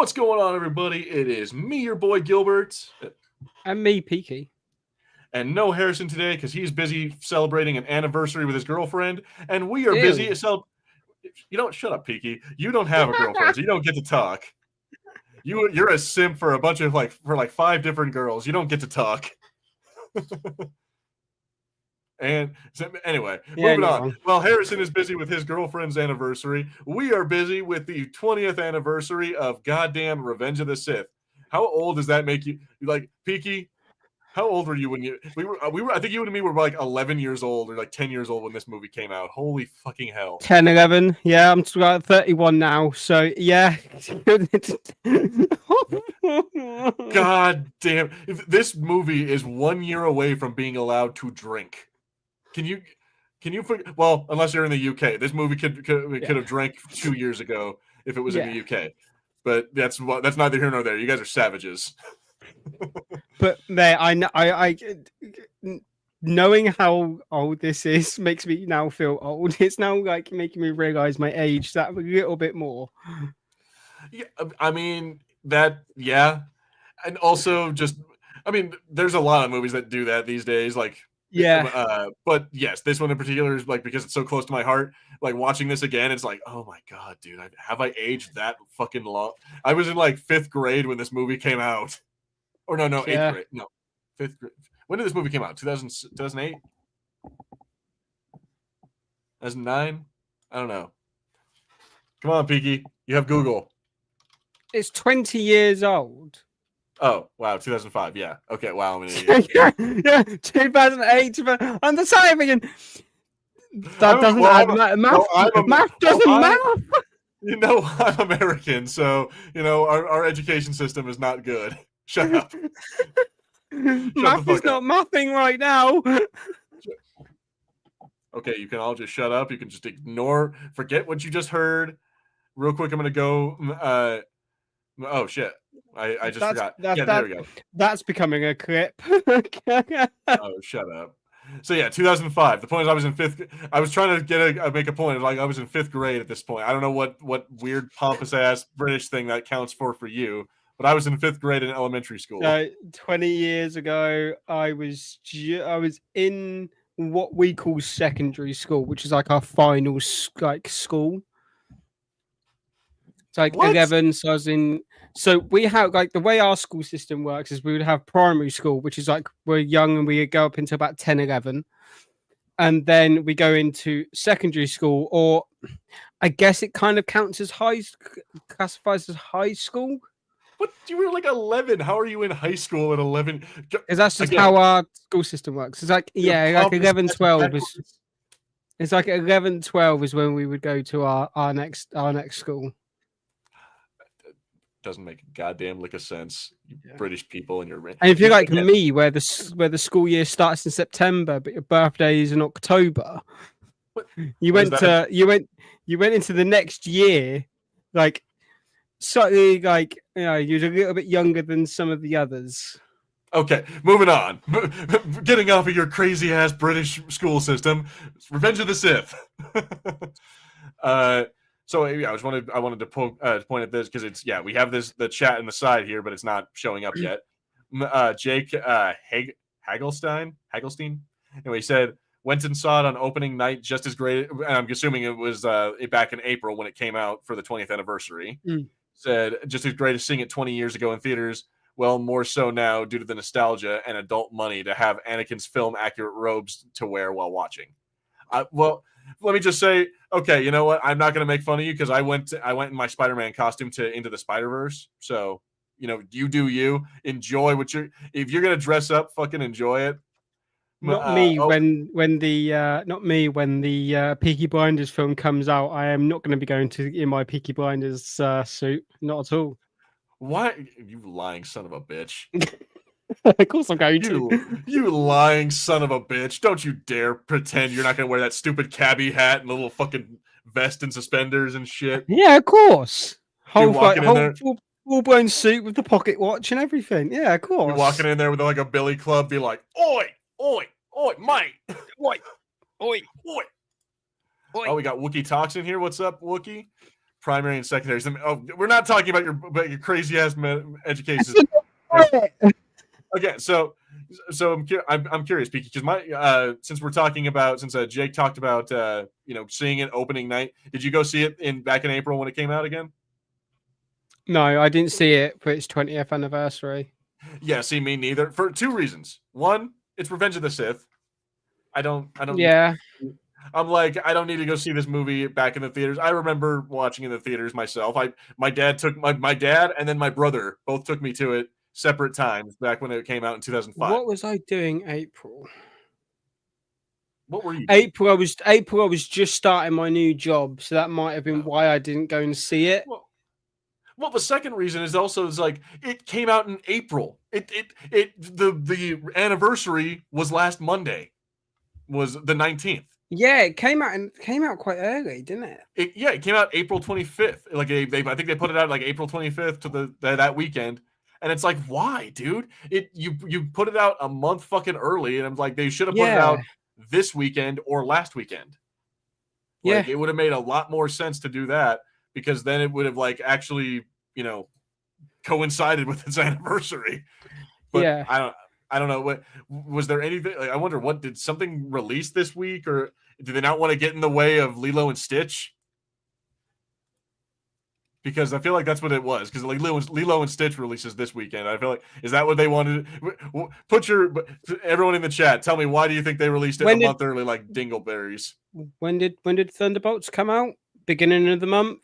What's going on, everybody? It is me, your boy Gilbert, And me, Peaky. and no Harrison today because he's busy celebrating an anniversary with his girlfriend, and we are busy. You don't shut up, Peaky. You don't have a girlfriend, so you don't get to talk. You're a simp for a bunch of for 5 different girls. You don't get to talk. And anyway, moving on. While Harrison is busy with his girlfriend's anniversary, we are busy with the 20th anniversary of goddamn Revenge of the Sith. How old does that make you? Like, Peaky, how old were you when we were? I think you and me were like 11 years old or like 10 years old when this movie came out. Holy fucking hell. 10, 11. Yeah, I'm 31 now. So, yeah. God damn. This movie is 1 year away from being allowed to drink. Can you well, unless you're in the UK. This movie could have drank 2 years ago if it was in the UK. But that's neither here nor there. You guys are savages. But mate, I knowing how old this is makes me now feel old. It's now like making me realize my age that a little bit more. Yeah, I mean that. Yeah, and also just, I mean, there's a lot of movies that do that these days. Like, yeah. But yes, this one in particular is like, because it's so close to my heart. Like, watching this again, it's like, oh my god, dude, have I aged that fucking long? I was in like 5th grade when this movie came out. Or no, 8th grade. No, 5th grade. When did this movie come out? 2008? 2009? I don't know. Come on, Peaky. You have Google. It's 20 years old. Oh, wow. 2005. Yeah. Okay. Wow. I'm an idiot. Yeah. 2008. I'm the same again. That doesn't add math. Math doesn't matter. You know, I'm American, so, you know, our education system is not good. Shut up. Math is not mathing right now. Okay, you can all just shut up. You can just forget what you just heard. Real quick, I'm going to go. Oh, shit. I just forgot. There we go. That's becoming a clip. Oh, shut up. So, yeah, 2005. The point is I was in 5th. I was trying to make a point. Like, I was in 5th grade at this point. I don't know what weird, pompous-ass British thing that counts for you. But I was in 5th grade in elementary school. 20 years ago, I was in what we call secondary school, which is like our final school. It's like 11. So I was in. So we have like the way our school system works is we would have primary school, which is like we're young and we go up into about 10, 11. And then we go into secondary school, or I guess it kind of counts as classifies as high school. What? You were like 11. How are you in high school at 11? Because that's just how our school system works. It's like, like 11, 12 is. It's like 11, 12 is when we would go to our next school. Doesn't make a goddamn lick of sense. You British people and your. And if you're like me, where the school year starts in September, but your birthday is in October, you went into the next year, like. Slightly like, you know, you're a little bit younger than some of the others. Okay, moving on. Getting off of your crazy ass British school system. Revenge of the Sith. So yeah, I wanted to point at this because it's we have the chat in the side here, but it's not showing up yet. Jake Hagelstein. Anyway, he said went and saw it on opening night, just as great. And I'm assuming it was back in April when it came out for the 20th anniversary. Said just as great as seeing it 20 years ago in theaters. Well, more so now due to the nostalgia and adult money to have Anakin's film-accurate robes to wear while watching. Well, let me just say, okay, you know what? I'm not going to make fun of you because I went in my Spider-Man costume to Into the Spider-Verse. So, you know, you do you. Enjoy if you're going to dress up, fucking enjoy it. Not me when the Peaky Blinders film comes out. I am not going to be going in my Peaky Blinders suit. Not at all. Why, you lying son of a bitch? Of course I'm going to. You lying son of a bitch! Don't you dare pretend you're not going to wear that stupid cabbie hat and the little fucking vest and suspenders and shit. Yeah, of course. Whole full-blown suit with the pocket watch and everything. Yeah, of course. You're walking in there with like a billy club, be like, oi, oi. Oi, mate! Oi! Oi! Oi! Oh, we got Wookie Talks in here. What's up, Wookie? primary and secondary. We're not talking about your crazy ass education. Okay, so I'm curious because since we're talking about Jake talked about seeing it opening night. Did you go see it back in April when it came out again? No, I didn't see it for its 20th anniversary. Yeah, see, me neither. For two reasons. One, it's Revenge of the Sith. I don't. Yeah. I'm like, I don't need to go see this movie back in the theaters. I remember watching in the theaters myself. My dad and then my brother both took me to it separate times back when it came out in 2005. What was I doing April? What were you doing? April I was just starting my new job, so that might have been why I didn't go and see it. Well, the second reason is also like it came out in April. The anniversary was last Monday, was the 19th. Yeah, it came out quite early, didn't it? It came out April 25th. Like I think they put it out like April 25th to that weekend. And it's like, why, dude? You put it out a month fucking early, and I'm like, they should have put it out this weekend or last weekend. Like, it would have made a lot more sense to do that, because then it would have like actually, coincided with its anniversary. But I don't know what was there anything. Like, I wonder, did something release this week, or do they not want to get in the way of Lilo and Stitch? Because I feel like that's what it was. Because like Lilo and Stitch releases this weekend. I feel like, is that what they wanted? Everyone in the chat, tell me, why do you think they released it a month early, like dingleberries? When did Thunderbolts come out? Beginning of the month.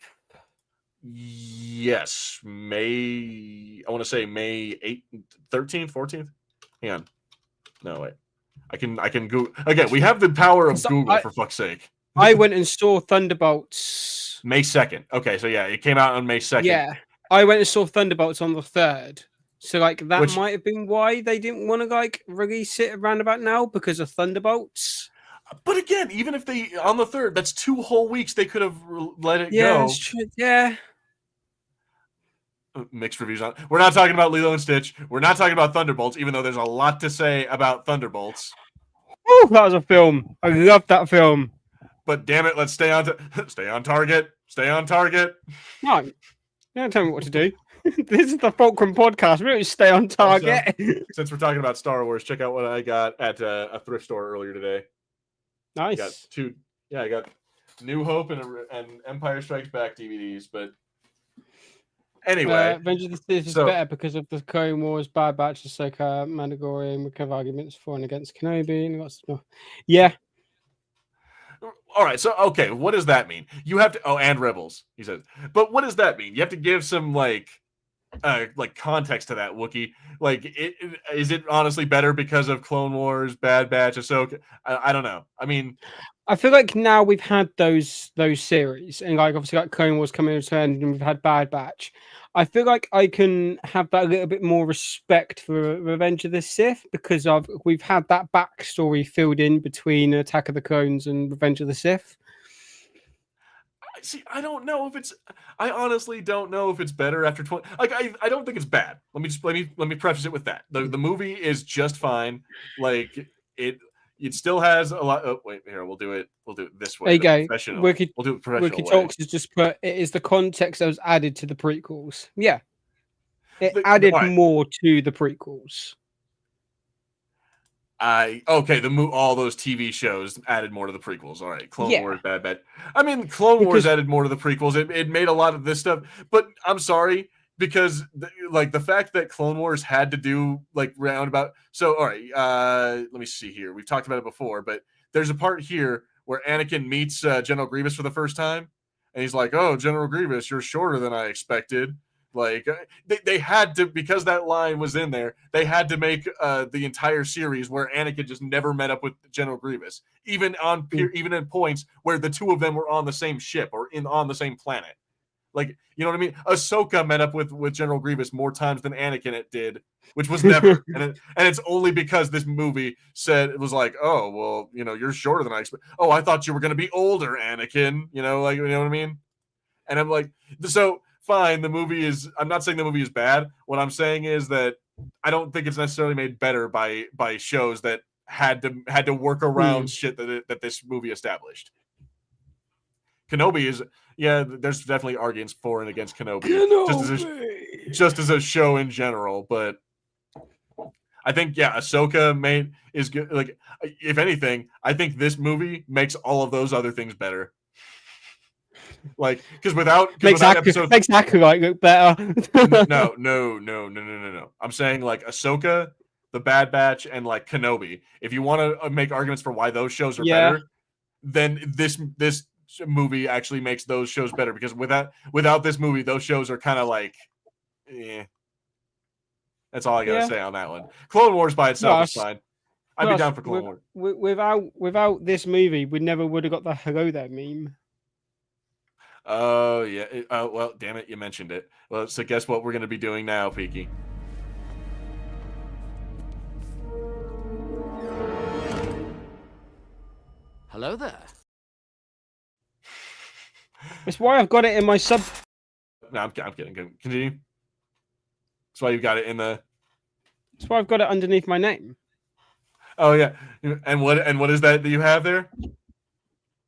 Yes, May. I want to say May 8th, 13th, 14th. Hang on. No, wait. I can Google. Again, we have the power of Google, for fuck's sake. I went and saw Thunderbolts May 2nd. Okay, so yeah, it came out on May 2nd. Yeah, I went and saw Thunderbolts on the 3rd. So like that might have been why they didn't want to like release it around about now, because of Thunderbolts. But again, even if they on the 3rd, that's 2 whole weeks they could have let it go. Yeah, that's true. Yeah. Mixed reviews on. We're not talking about Lilo and Stitch. We're not talking about Thunderbolts, even though there's a lot to say about Thunderbolts. Oh, that was a film. I loved that film. But damn it, let's stay on target. Stay on target. No, you don't tell me what to do. This is the Fulcrum podcast. We don't stay on target. Also, since we're talking about Star Wars, check out what I got at a thrift store earlier today. Nice. I got New Hope and Empire Strikes Back DVDs. But anyway, Revenge of the Sith is better because of the Clone Wars, Bad Batch, Ahsoka, Mandalorian. We have arguments for and against Kenobi and lots of stuff. Yeah. All right, so okay, what does that mean? You have to and Rebels, he says. But what does that mean? You have to give some like context to that, Wookiee. Like, is it honestly better because of Clone Wars, Bad Batch, Ahsoka? I don't know. I mean, I feel like now we've had those series, and like obviously like Clone Wars coming to an end, and we've had Bad Batch. I feel like I can have that a little bit more respect for Revenge of the Sith, because we've had that backstory filled in between Attack of the Clones and Revenge of the Sith. See, I don't know if it's. I honestly don't know if it's better after 20. Like, I don't think it's bad. Let me preface it with that. The movie is just fine. Like it still has a lot. Oh, wait, here we'll do it this way. There you go. We'll do it professional. Wiki Talks has just put it is the context that was added to the prequels. Yeah, it added more to the prequels. All those TV shows added more to the prequels. All right, Clone Wars, Bad. I mean, Clone Wars added more to the prequels. It made a lot of this stuff, but I'm sorry, because the fact that Clone Wars had to do like roundabout. So all right, let me see here. We've talked about it before, but there's a part here where Anakin meets General Grievous for the first time, and he's like, "Oh, General Grievous, you're shorter than I expected." Like they had to, because that line was in there, they had to make the entire series where Anakin just never met up with General Grievous, even in points where the two of them were on the same ship or on the same planet. Like, you know what I mean? Ahsoka met up with General Grievous more times than Anakin did, which was never. and it's only because this movie said, it was like, oh, well, you're shorter than I expect. Oh, I thought you were going to be older, Anakin. You know what I mean? And I'm like, so fine. I'm not saying the movie is bad. What I'm saying is that I don't think it's necessarily made better by shows that had to work around shit that this movie established. Kenobi is there's definitely arguments for and against Kenobi. Just as a show in general, but I think Ahsoka is good. Like, if anything, I think this movie makes all of those other things better. Like, because without episode, makes Acolyte look better. No. I'm saying like Ahsoka, the Bad Batch, and like Kenobi. If you want to make arguments for why those shows are better, then this movie actually makes those shows better. Because without this movie, those shows are kind of like, That's all I gotta say on that one. Clone Wars by itself is fine. I'd be down for Clone Wars. Without this movie, we never would have got the "Hello There" meme. Oh yeah. Well, damn it, you mentioned it. Well, so guess what we're gonna be doing now, Peaky? Hello there. That's why I've got it in my sub. No, I'm kidding. Continue. That's why you got it in the. That's why I've got it underneath my name. Oh yeah, and what is that you have there?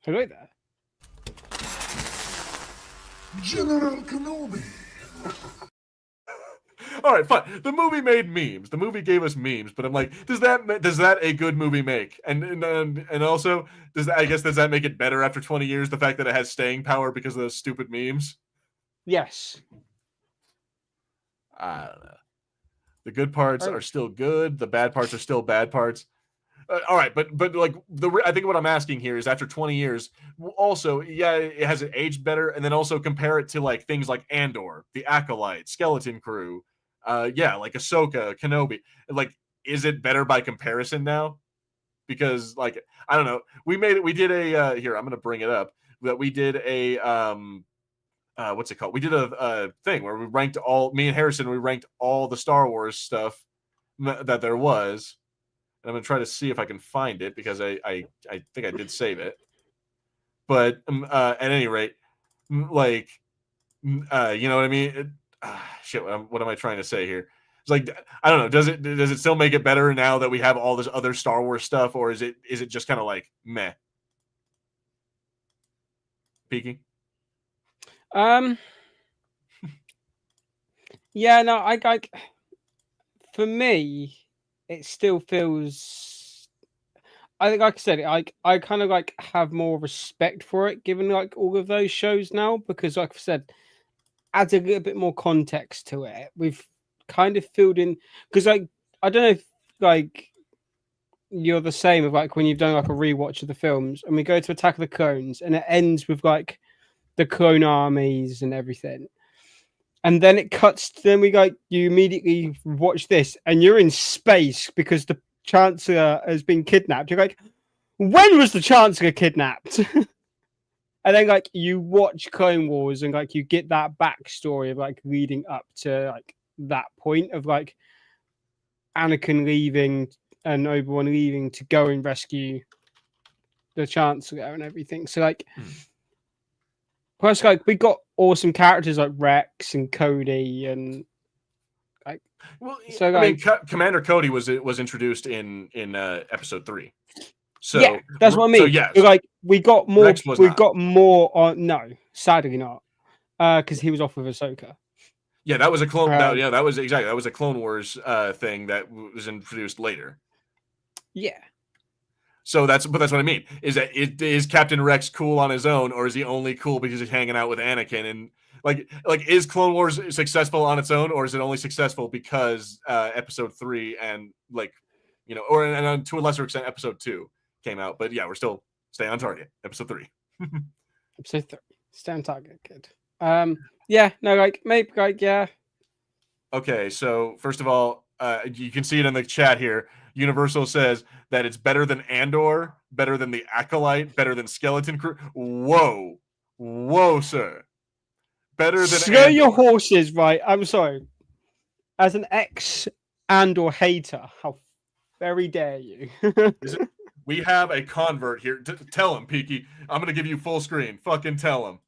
Hello there. General Kenobi. All right, fine. The movie made memes. The movie gave us memes, but I'm like, does that a good movie make? And also, does that make it better after 20 years? The fact that it has staying power because of those stupid memes. Yes. I don't know. The good parts are still good. The bad parts are still bad parts. All right, but like I think what I'm asking here is after 20 years, also it has it aged better, and then also compare it to like things like Andor, the Acolyte, Skeleton Crew, like Ahsoka, Kenobi. Like, is it better by comparison now? Because like I don't know, we did a here I'm gonna bring it up that we did a what's it called? We did a thing where we ranked me and Harrison, we ranked all the Star Wars stuff that there was. And I'm going to try to see if I can find it because I think I did save it. But at any rate, like, you know what I mean? Shit, what am I trying to say here? It's like, I don't know. Does it still make it better now that we have all this other Star Wars stuff, or is it just kind of like meh? Peaky? Yeah, no, I for me, it still feels. I think, like I said, I kind of like have more respect for it, given like all of those shows now, because like I said, adds a little bit more context to it. We've kind of filled in because like I don't know if like you're the same of like when you've done like a rewatch of the films and we go to Attack of the Clones and it ends with like the clone armies and everything. And then it cuts. Then we go. You immediately watch this, and you're in space because the Chancellor has been kidnapped. You're like, when was the Chancellor kidnapped? And then like you watch Clone Wars, and like you get that backstory of like leading up to like that point of like Anakin leaving and Obi-Wan leaving to go and rescue the Chancellor and everything. So like. Plus, like we got awesome characters like Rex and Cody, and like. Well, so I mean, Commander Cody was introduced in episode 3. So yeah, that's what I mean. So yes, like we got more. Got more on. No, sadly not, because he was off with Ahsoka. Yeah, that was a clone. That was a Clone Wars thing that was introduced later. Yeah. So that's what I mean. Is Captain Rex cool on his own, or is he only cool because he's hanging out with Anakin? And like is Clone Wars successful on its own, or is it only successful because episode 3 and like and to a lesser extent episode 2 came out? But yeah, we're still staying on target. Episode 3. Episode 3. Stay on target. Good. Yeah. No. Like maybe. Like yeah. Okay. So first of all, you can see it in the chat here. Universal says that it's better than Andor, better than the Acolyte, better than Skeleton Crew. Whoa, sir. Better than Slow your horses, right? I'm sorry. As an ex-Andor hater, how very dare you? We have a convert here. Tell him, Peaky. I'm going to give you full screen. Fucking tell him.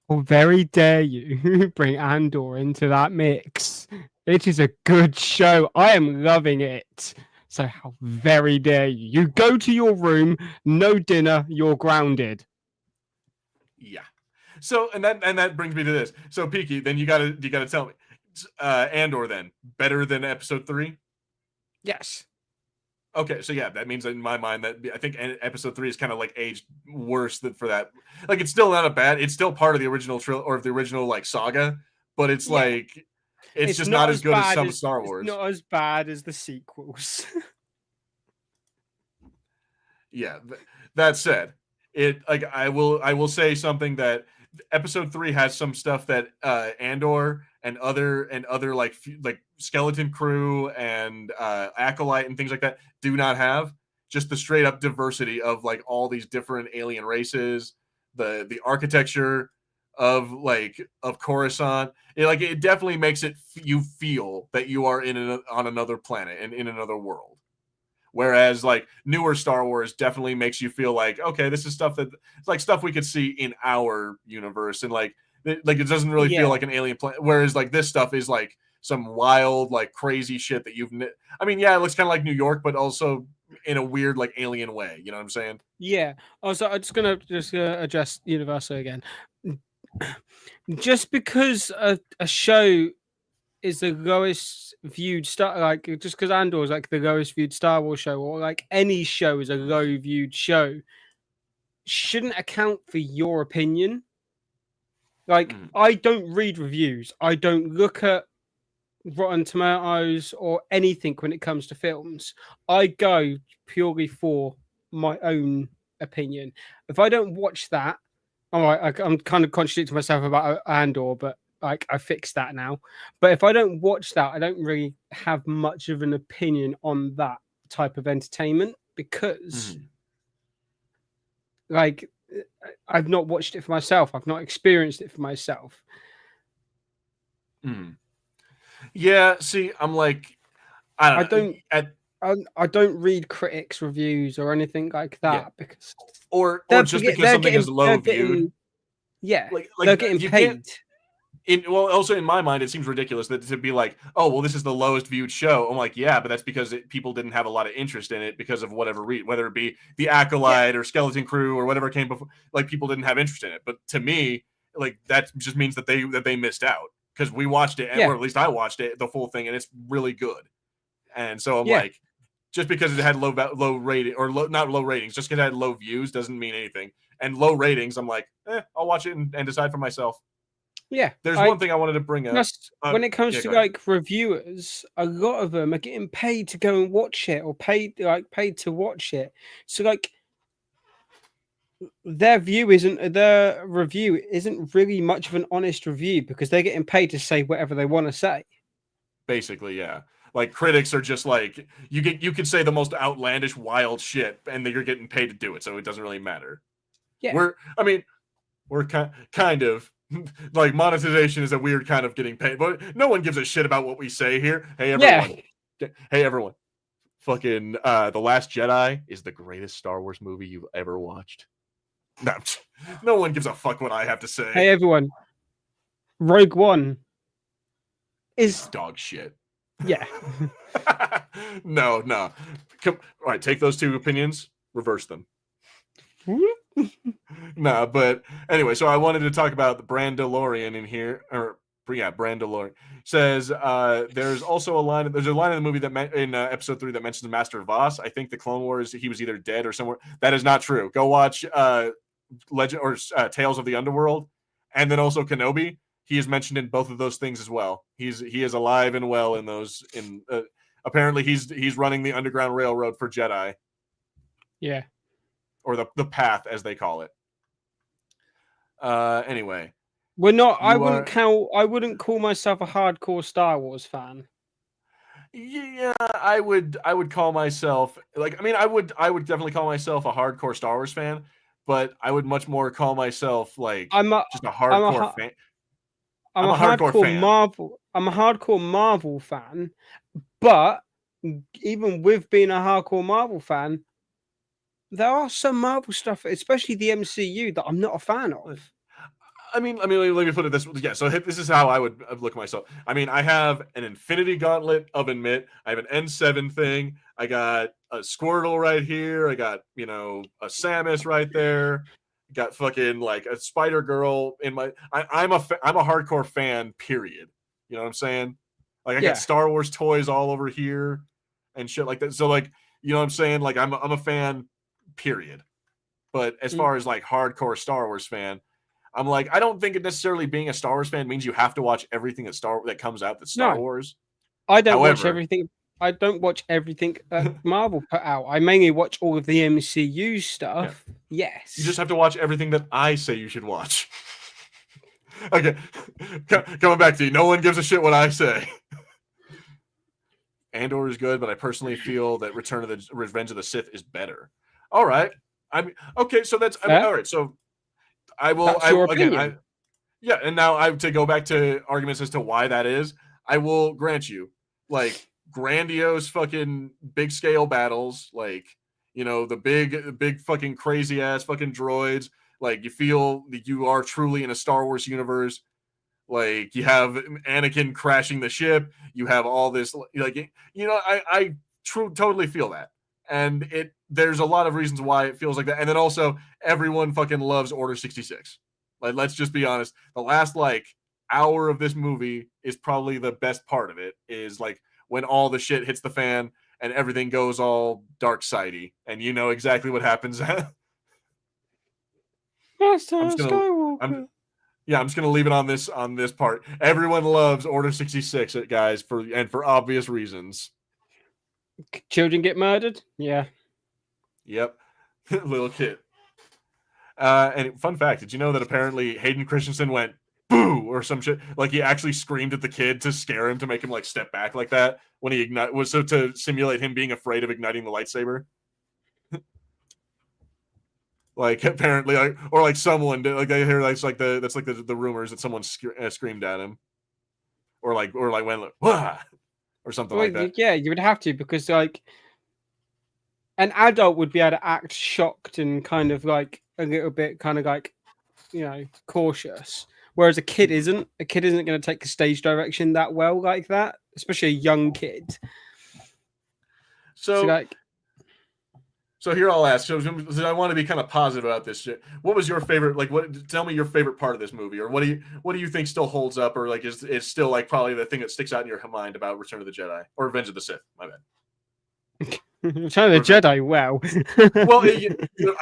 How very dare you bring Andor into that mix? It is a good show. I am loving it. So how very dare you? You go to your room, no dinner, you're grounded. Yeah. So and that brings me to this. So Peaky, then you gotta tell me, Andor then better than episode 3? Yes. Okay, so yeah, that means in my mind that I think episode 3 is kind of like aged worse than for that. Like it's still not a bad. It's still part of the original or the original like saga, but it's like it's just not as good as some Star Wars. It's not as bad as the sequels. Yeah. That said, it like I will say something that episode 3 has some stuff that Andor and other like Skeleton Crew and Acolyte and things like that do not have. Just the straight up diversity of like all these different alien races, the architecture of Coruscant. It definitely makes you feel that you are on another planet and in another world. Whereas like newer Star Wars definitely makes you feel like, okay, this is stuff it's like stuff we could see in our universe, and it doesn't really feel like an alien planet. Whereas like this stuff is like some wild, like crazy shit that I mean, yeah, it looks kind of like New York, but also in a weird, like alien way. You know what I'm saying? Yeah. Also, I'm just gonna address Universal again. Just because a show is the lowest viewed just because Andor is like the lowest viewed Star Wars show, or like any show is a low viewed show, shouldn't account for your opinion. Like I don't read reviews. I don't look at Rotten Tomatoes or anything when it comes to films. I go purely for my own opinion. If I don't watch that, all right, I'm kind of contradicting myself about Andor, but like I fixed that now. But if I don't watch that, I don't really have much of an opinion on that type of entertainment because like I've not watched it for myself. I've not experienced it for myself. Yeah, see, I'm like, I don't read critics' reviews or anything like that because or just because something is low viewed. Yeah, like they're getting paid. Also in my mind, it seems ridiculous that to be like, oh, well, this is the lowest viewed show. I'm like, yeah, but that's because people didn't have a lot of interest in it because of whatever whether it be the Acolyte or Skeleton Crew or whatever came before. Like people didn't have interest in it. But to me, like that just means that they missed out because we watched it, or at least I watched it, the full thing, and it's really good. And so I'm like, just because it had low rating or not low ratings, just because it had low views doesn't mean anything. And low ratings, I'm like, I'll watch it and decide for myself. Yeah, there's one thing I wanted to bring up. When it comes to like reviewers, a lot of them are getting paid to go and watch it, or paid to watch it. So like their review isn't really much of an honest review because they're getting paid to say whatever they want to say. Basically, yeah. Like critics are just like you could say the most outlandish, wild shit, and you're getting paid to do it, so it doesn't really matter. Yeah, we're kind of. Like monetization is a weird kind of getting paid, but no one gives a shit about what we say here. Hey everyone, hey everyone, fucking The Last Jedi is the greatest Star Wars movie you've ever watched. No one gives a fuck what I have to say. Hey everyone, Rogue One is dog shit. Yeah. No. All right, take those two opinions, reverse them. Nah, but anyway, so I wanted to talk about the Brandalorian in here, Brandalorian says there's also a line in the movie that in episode 3 that mentions the Master Voss. I think the Clone Wars he was either dead or somewhere. That is not true. Go watch Legend or Tales of the Underworld, and then also Kenobi. He is mentioned in both of those things as well. He is alive and well in those. Apparently he's running the Underground Railroad for Jedi. Yeah. Or the path, as they call it. Anyway, we're not. I wouldn't call myself a hardcore Star Wars fan. Yeah, I would call myself I would definitely call myself a hardcore Star Wars fan, but I would much more call myself just a hardcore fan. I'm a hardcore fan. Marvel. I'm a hardcore Marvel fan, but even with being a hardcore Marvel fan, there are some Marvel stuff, especially the MCU, that I'm not a fan of. I mean, let me put it this way. Yeah, so this is how I would look at myself. I mean, I have an Infinity Gauntlet oven mitt. I have an N7 thing. I got a Squirtle right here. I got, you know, a Samus right there. Got fucking like a Spider Girl in my. I'm a hardcore fan. Period. You know what I'm saying? Like I got Star Wars toys all over here and shit like that. So like, you know what I'm saying? Like I'm a fan. Period. But as far as like hardcore Star Wars fan, I'm like, I don't think it necessarily being a Star Wars fan means you have to watch everything that comes out that's Star Wars. I don't watch everything. I don't watch everything Marvel put out. I mainly watch all of the MCU stuff. Yeah. Yes. You just have to watch everything that I say you should watch. Okay. Coming back to you. No one gives a shit what I say. Andor is good, but I personally feel that Revenge of the Sith is better. All right. Okay, so that's all right. So I will yeah, and now to go back to arguments as to why that is, I will grant you, like grandiose fucking big scale battles, like, you know, the big fucking crazy ass fucking droids, like you feel that you are truly in a Star Wars universe. Like you have Anakin crashing the ship, you have all this, like, you know, I totally feel that. And there's a lot of reasons why it feels like that. And then also everyone fucking loves Order 66. Like, let's just be honest. The last like hour of this movie is probably the best part of it, is like when all the shit hits the fan and everything goes all dark sidey, and you know exactly what happens. I'm just gonna leave it on this part. Everyone loves Order 66, guys, for obvious reasons. Children get murdered? Yeah. Yep. Little kid. And fun fact, did you know that apparently Hayden Christensen went boo or some shit? Like he actually screamed at the kid to scare him, to make him like step back like that when he to simulate him being afraid of igniting the lightsaber. Like apparently, like, or like someone did, like I hear that's like the rumors that someone screamed at him, or like went like, wah! Or something like that. Yeah, you would have to, because like an adult would be able to act shocked and kind of like a little bit kind of like, you know, cautious, whereas a kid isn't. A kid isn't going to take the stage direction that well like that, especially a young kid. So here I'll ask. So I want to be kind of positive about this shit. What was your favorite? Like, tell me your favorite part of this movie, or what do you think still holds up, or like is still like probably the thing that sticks out in your mind about Return of the Jedi or Revenge of the Sith? My bad. Return of the Jedi. Well,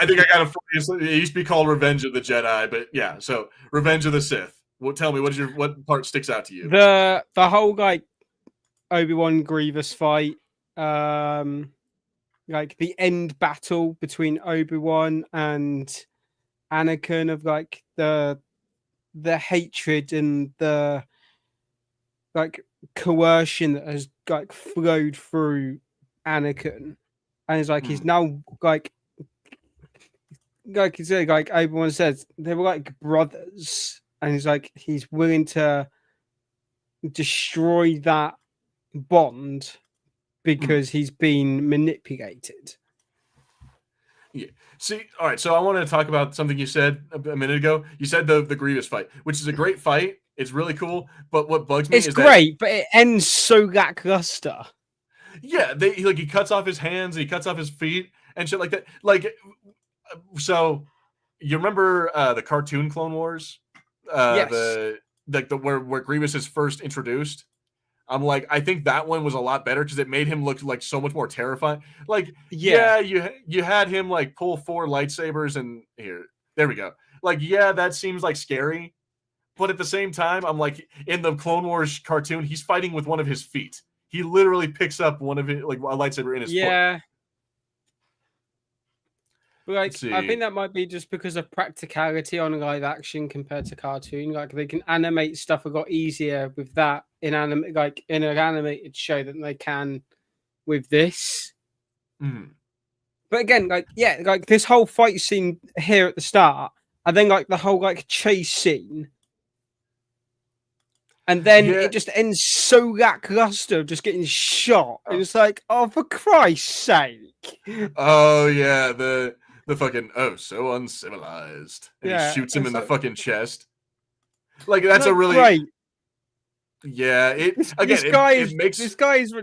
I think I got it. It used to be called Revenge of the Jedi, but yeah. So Revenge of the Sith. Well, tell me what part sticks out to you? The whole like Obi-Wan Grievous fight. Like the end battle between Obi-Wan and Anakin, of like the hatred and the like coercion that has like flowed through Anakin, and it's like he's now like you say, like Obi-Wan says, they were like brothers, and he's like he's willing to destroy that bond because he's been manipulated. Yeah. See, all right. So I wanted to talk about something you said a minute ago. You said the Grievous fight, which is a great fight. It's really cool. But what bugs me is great, but it ends so lackluster. Yeah, he cuts off his hands, he cuts off his feet, and shit like that. Like, so you remember the cartoon Clone Wars? Yes. Where Grievous is first introduced. I'm like, I think that one was a lot better because it made him look like so much more terrifying. Like, yeah, you had him like pull 4 lightsabers, and there we go. Like, yeah, that seems like scary, but at the same time, I'm like, in the Clone Wars cartoon, he's fighting with one of his feet. He literally picks up one of it, like a lightsaber in his foot. Yeah. But like, I think that might be just because of practicality on live action compared to cartoon. Like, they can animate stuff a lot easier with that in an animated show than they can with this. But again, like this whole fight scene here at the start, and then like the whole like chase scene, and then it just ends so lackluster, just getting shot. And it's like, oh, for Christ's sake! Oh yeah, the fucking so uncivilized. And he shoots him in the fucking chest. Like, that's a really great. Yeah, This guy is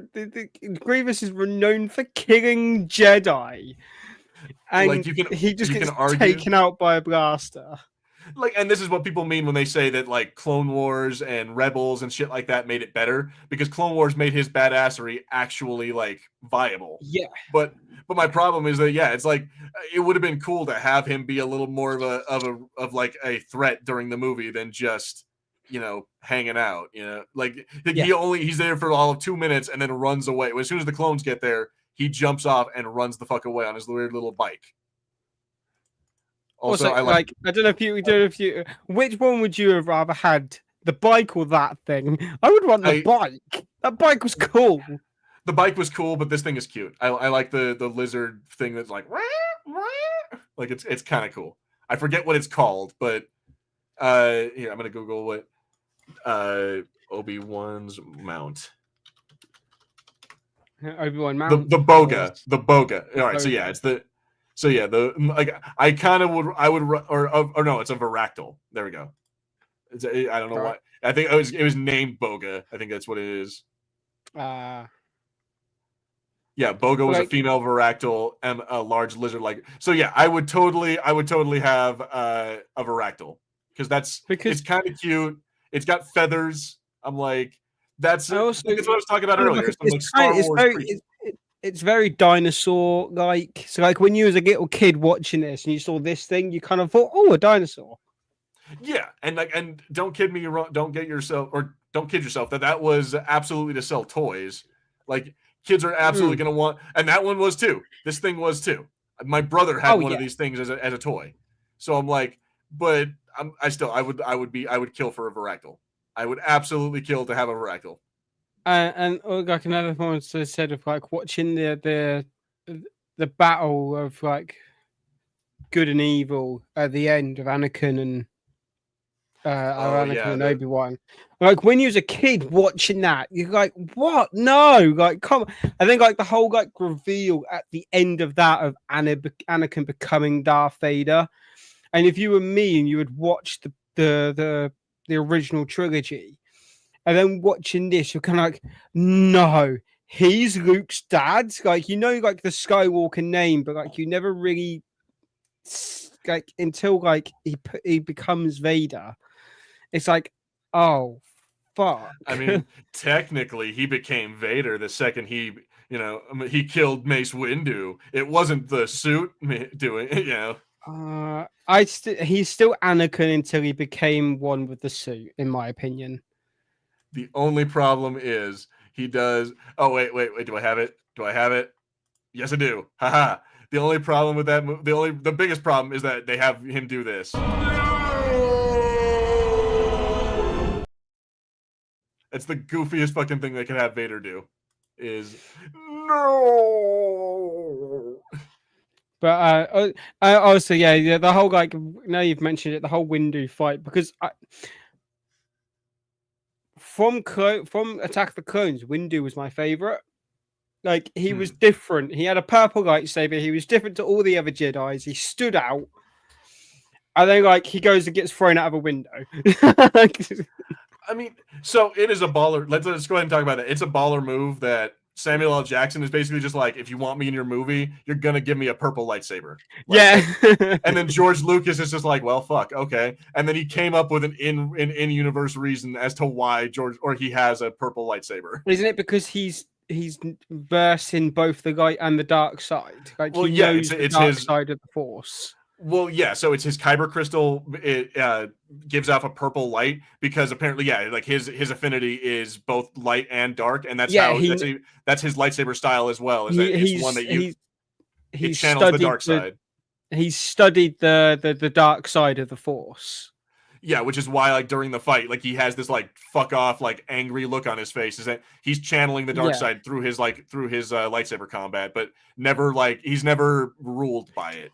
Grievous is renowned for killing Jedi, and like he just you gets can argue taken out by a blaster. like, and this is what people mean when they say that like Clone Wars and Rebels and shit like that made it better, because Clone Wars made his badassery actually like viable. Yeah, But my problem is that it's like it would have been cool to have him be a little more of like a threat during the movie than just hanging out. Like he's there for all of 2 minutes and then runs away. As soon as the clones get there, he jumps off and runs the fuck away on his weird little bike. Also, I like I don't know if you which one would you have rather had, the bike or that thing? I would want the bike. That bike was cool. The bike was cool, but this thing is cute. I like the lizard thing that's like it's kind of cool. I forget what it's called, but here I'm gonna Google what Obi-Wan's mount. Obi-Wan mount. The boga. All right, the like I kind of would or no, it's a Varactyl. There we go. I don't know why. I think it was named Boga. I think that's what it is. Yeah, Boga was a female Varactyl and a large lizard like. So yeah, I would totally have a Varactyl because it's kind of cute. It's got feathers. I'm like, that's what I was talking about earlier. It's very dinosaur like. So like when you was a little kid watching this and you saw this thing, you kind of thought, oh, a dinosaur. Yeah, and don't kid me wrong. Don't kid yourself that was absolutely to sell toys. Like kids are absolutely going to want, and that one was too. This thing was too. My brother had one of these things as a toy. So I'm like, but I would kill for a Varactyl. I would absolutely kill to have a Varactyl. And like another one said of like watching the battle of like good and evil at the end of Anakin and and Obi-Wan. Like when you was a kid watching that, you're like, what? No, like come on. I think like the whole like reveal at the end of that of Anakin becoming Darth Vader. And if you were me and you would watch the original trilogy, and then watching this, you're kind of like, no, he's Luke's dad. Like like the Skywalker name, but like you never really like until like he becomes Vader. It's like, oh, fuck. I mean, technically, he became Vader the second he killed Mace Windu. It wasn't the suit doing it, he's still Anakin until he became one with the suit, in my opinion. The only problem is he does. Oh wait. Do I have it? Yes, I do. Haha. The only problem with that, the biggest problem is that they have him do this. It's the goofiest fucking thing they could have Vader do. Is no. But also, the whole like now you've mentioned it, the whole Windu fight, because from Attack of the Clones, Windu was my favorite. Like he was different. He had a purple lightsaber. He was different to all the other Jedis. He stood out. And then like he goes and gets thrown out of a window. I mean, so it is a baller. Let's go ahead and talk about it. It's a baller move that Samuel L. Jackson is basically just like, if you want me in your movie, you're gonna give me a purple lightsaber. Yeah. And then George Lucas is just like, well, fuck, okay. And then he came up with an in-universe reason as to why he has a purple lightsaber. Isn't it because he's versed in both the light and the dark side? Like he knows the dark side of the Force. Well, yeah, so it's his kyber crystal. It gives off a purple light because apparently, like his affinity is both light and dark, and that's that's his lightsaber style as well. It's one that he channels the dark side. He's studied the dark side of the Force. Yeah, which is why like during the fight, like he has this like fuck off like angry look on his face. Is that he's channeling the dark side through his lightsaber combat, but he's never ruled by it,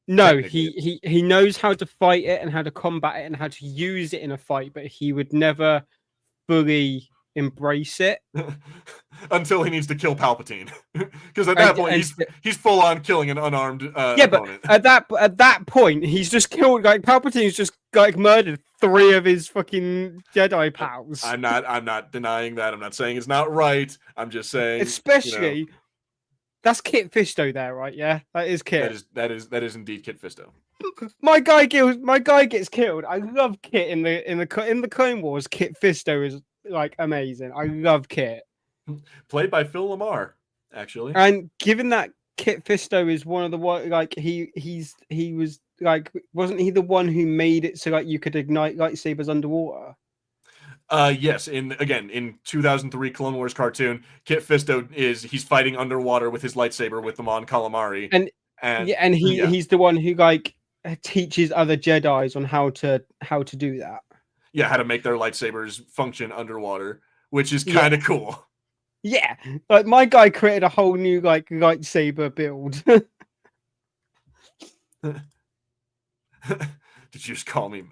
No, he knows how to fight it and how to combat it and how to use it in a fight, but he would never fully embrace it until he needs to kill Palpatine. Because at that point, he's full on killing an unarmed opponent. But at that point, he's just killed. Like Palpatine's just like murdered 3 of his fucking Jedi pals. I'm not denying that. I'm not saying it's not right. I'm just saying, Especially, that's Kit Fisto there, right? Yeah, that is Kit. that is indeed Kit Fisto. My guy gets killed. I love Kit in the Clone Wars. Kit Fisto is like amazing. I love Kit. Played by Phil Lamar, actually. And given that Kit Fisto is one of the like he was like, wasn't he the one who made it so like you could ignite lightsabers underwater? Yes, in 2003 Clone Wars cartoon, Kit Fisto he's fighting underwater with his lightsaber with the Mon Calamari. And he's the one who like teaches other Jedis on how to do that. Yeah, how to make their lightsabers function underwater, which is kind of cool. Yeah, like my guy created a whole new like lightsaber build. Did you just call me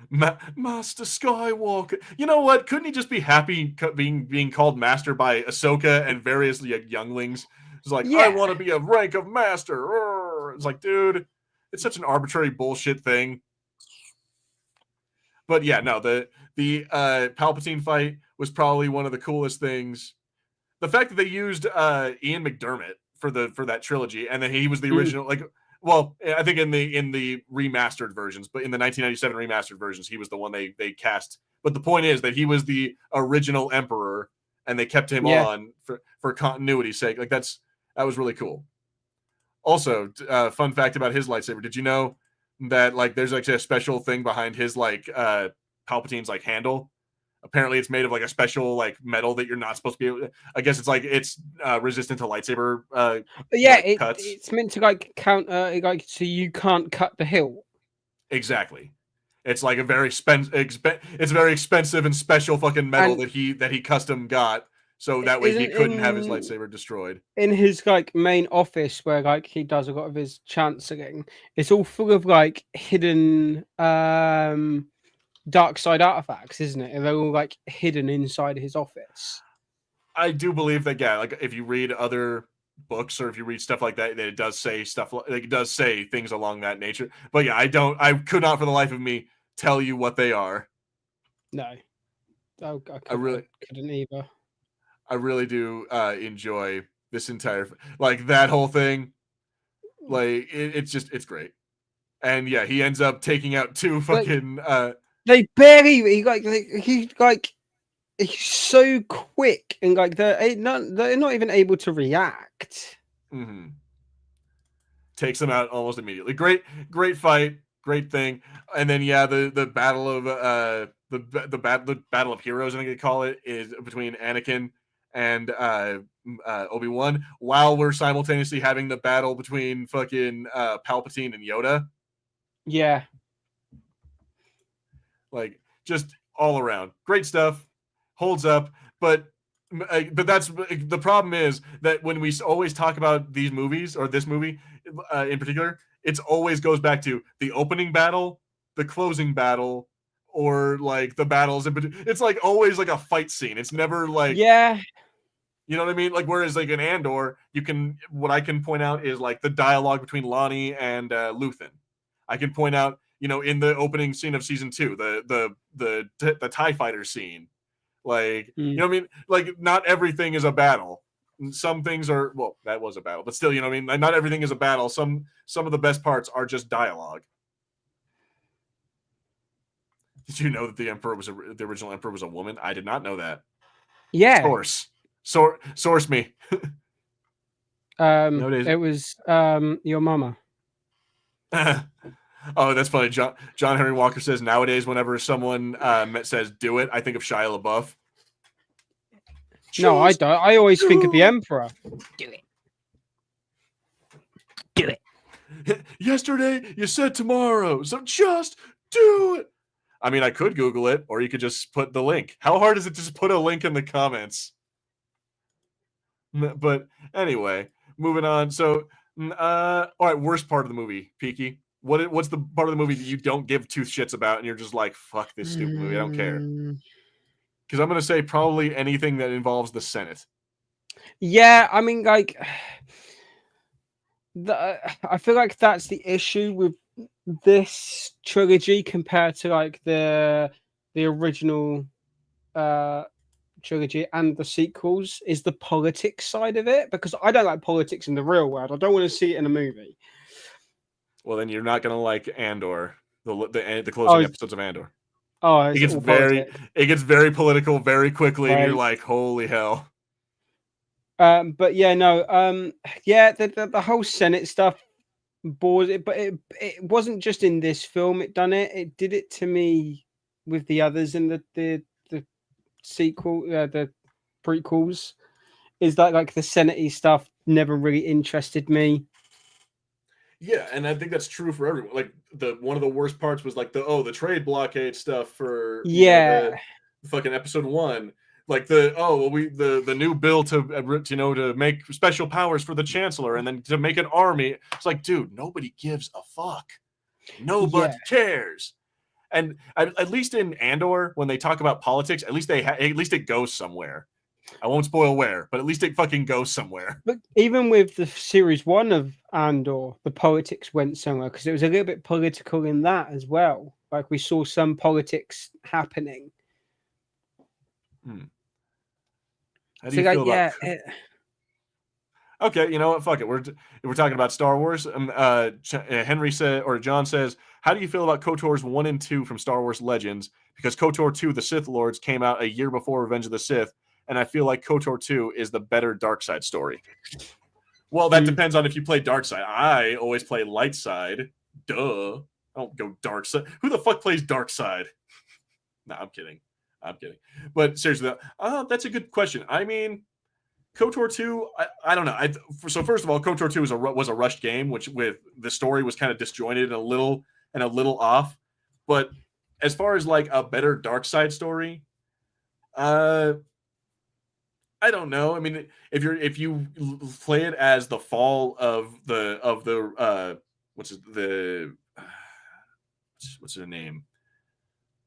Master Skywalker? You know what? Couldn't he just be happy being called Master by Ahsoka and various younglings? It's like, I want to be a rank of Master. It's like, dude, it's such an arbitrary bullshit thing. But yeah, no, the Palpatine fight was probably one of the coolest things. The fact that they used Ian McDermott for that trilogy, and that he was the original, well, I think in the remastered versions, but in the 1997 remastered versions, he was the one they cast. But the point is that he was the original Emperor, and they kept him on for continuity's sake. Like that was really cool. Also, fun fact about his lightsaber: did you know that like there's like a special thing behind his Palpatine's like handle? Apparently, it's made of like a special like metal that you're not supposed to be able to. I guess it's like it's resistant to lightsaber. Cuts. It's meant to like counter like so you can't cut the hilt. Exactly. It's like a very it's very expensive and special fucking metal that he custom got, so that way he couldn't have his lightsaber destroyed. In his like main office where like he does a lot of his chancelling, it's all full of like hidden dark side artifacts, isn't it? And they're all like hidden inside his office. I do believe that, yeah, like if you read other books or if you read stuff like that, it does say stuff like it does say things along that nature. But yeah, I could not for the life of me tell you what they are. No. I couldn't either. I really do enjoy this entire like that whole thing. Like it's great. And yeah, he ends up taking out 2 fucking they barely he's so quick and like they're not even able to react. Mm-hmm. Takes them out almost immediately. Great fight, great thing. And then yeah, the battle of the battle of heroes, I think they call it, is between Anakin and Obi-Wan, while we're simultaneously having the battle between fucking Palpatine and Yoda. Yeah. Like just all around great stuff, holds up. But that's the problem is that when we always talk about these movies or this movie in particular, it always goes back to the opening battle, the closing battle, or like the battles. It's like always like a fight scene. It's never like, yeah, you know what I mean? Like whereas like in Andor, what I can point out is like the dialogue between Lonnie and Luthen. I can point out, you know, in the opening scene of season 2, the TIE fighter scene, like, you know what I mean? Like, not everything is a battle. Some things are, well, that was a battle, but still, you know what I mean? Not everything is a battle. Some of the best parts are just dialogue. Did you know that the original Emperor was a woman? I did not know that. Yeah. Source me. It was your mama. Oh, that's funny. John Henry Walker says nowadays, whenever someone says "do it," I think of Shia LaBeouf. No, I don't. I always think of the Emperor. Do it. Do it. Yesterday you said tomorrow, so just do it. I mean, I could Google it, or you could just put the link. How hard is it to just put a link in the comments? But anyway, moving on. So, all right, worst part of the movie, Peaky. What's the part of the movie that you don't give 2 shits about, and you're just like, fuck this stupid movie, I don't care? Because I'm gonna say probably anything that involves the Senate. Yeah, I mean, like, I feel like that's the issue with this trilogy compared to like the original trilogy and the sequels is the politics side of it, because I don't like politics in the real world. I don't want to see it in a movie. Well, then you're not gonna like Andor, the closing Oh, episodes of Andor. oh, It it's gets all very politics. it gets very political very quickly, and you're Right. like, holy hell. But yeah, no, yeah, the whole Senate stuff bores it, but it wasn't just in this film. It done it. It did it to me with the others in the sequel, the prequels. Is that like the Senate-y stuff never really interested me? Yeah, and I think that's true for everyone. Like one of the worst parts was like the trade blockade stuff for Yeah, the fucking episode 1. Like the new bill to make special powers for the chancellor and then to make an army. It's like, dude, nobody gives a fuck. Nobody yeah. cares. And at least in Andor, when they talk about politics, at least at least it goes somewhere. I won't spoil where, but at least it fucking goes somewhere. But even with the series 1 of Andor, the politics went somewhere because it was a little bit political in that as well. Like we saw some politics happening. How do you feel about? Okay, you know what? Fuck it. We're talking about Star Wars. Henry said, or John says, how do you feel about KOTOR's 1 and 2 from Star Wars Legends? Because KOTOR 2, The Sith Lords, came out a year before Revenge of the Sith, and I feel like KOTOR 2 is the better dark side story. Well, that depends on if you play dark side. I always play light side. Duh. I don't go dark side. Who the fuck plays dark side? No, I'm kidding. But seriously, that's a good question. I mean, KOTOR 2, I don't know. So first of all, KOTOR 2 was a rushed game, which with the story was kind of disjointed and a little off. But as far as like a better dark side story, I don't know. I mean, if you play it as the fall of the what's her name?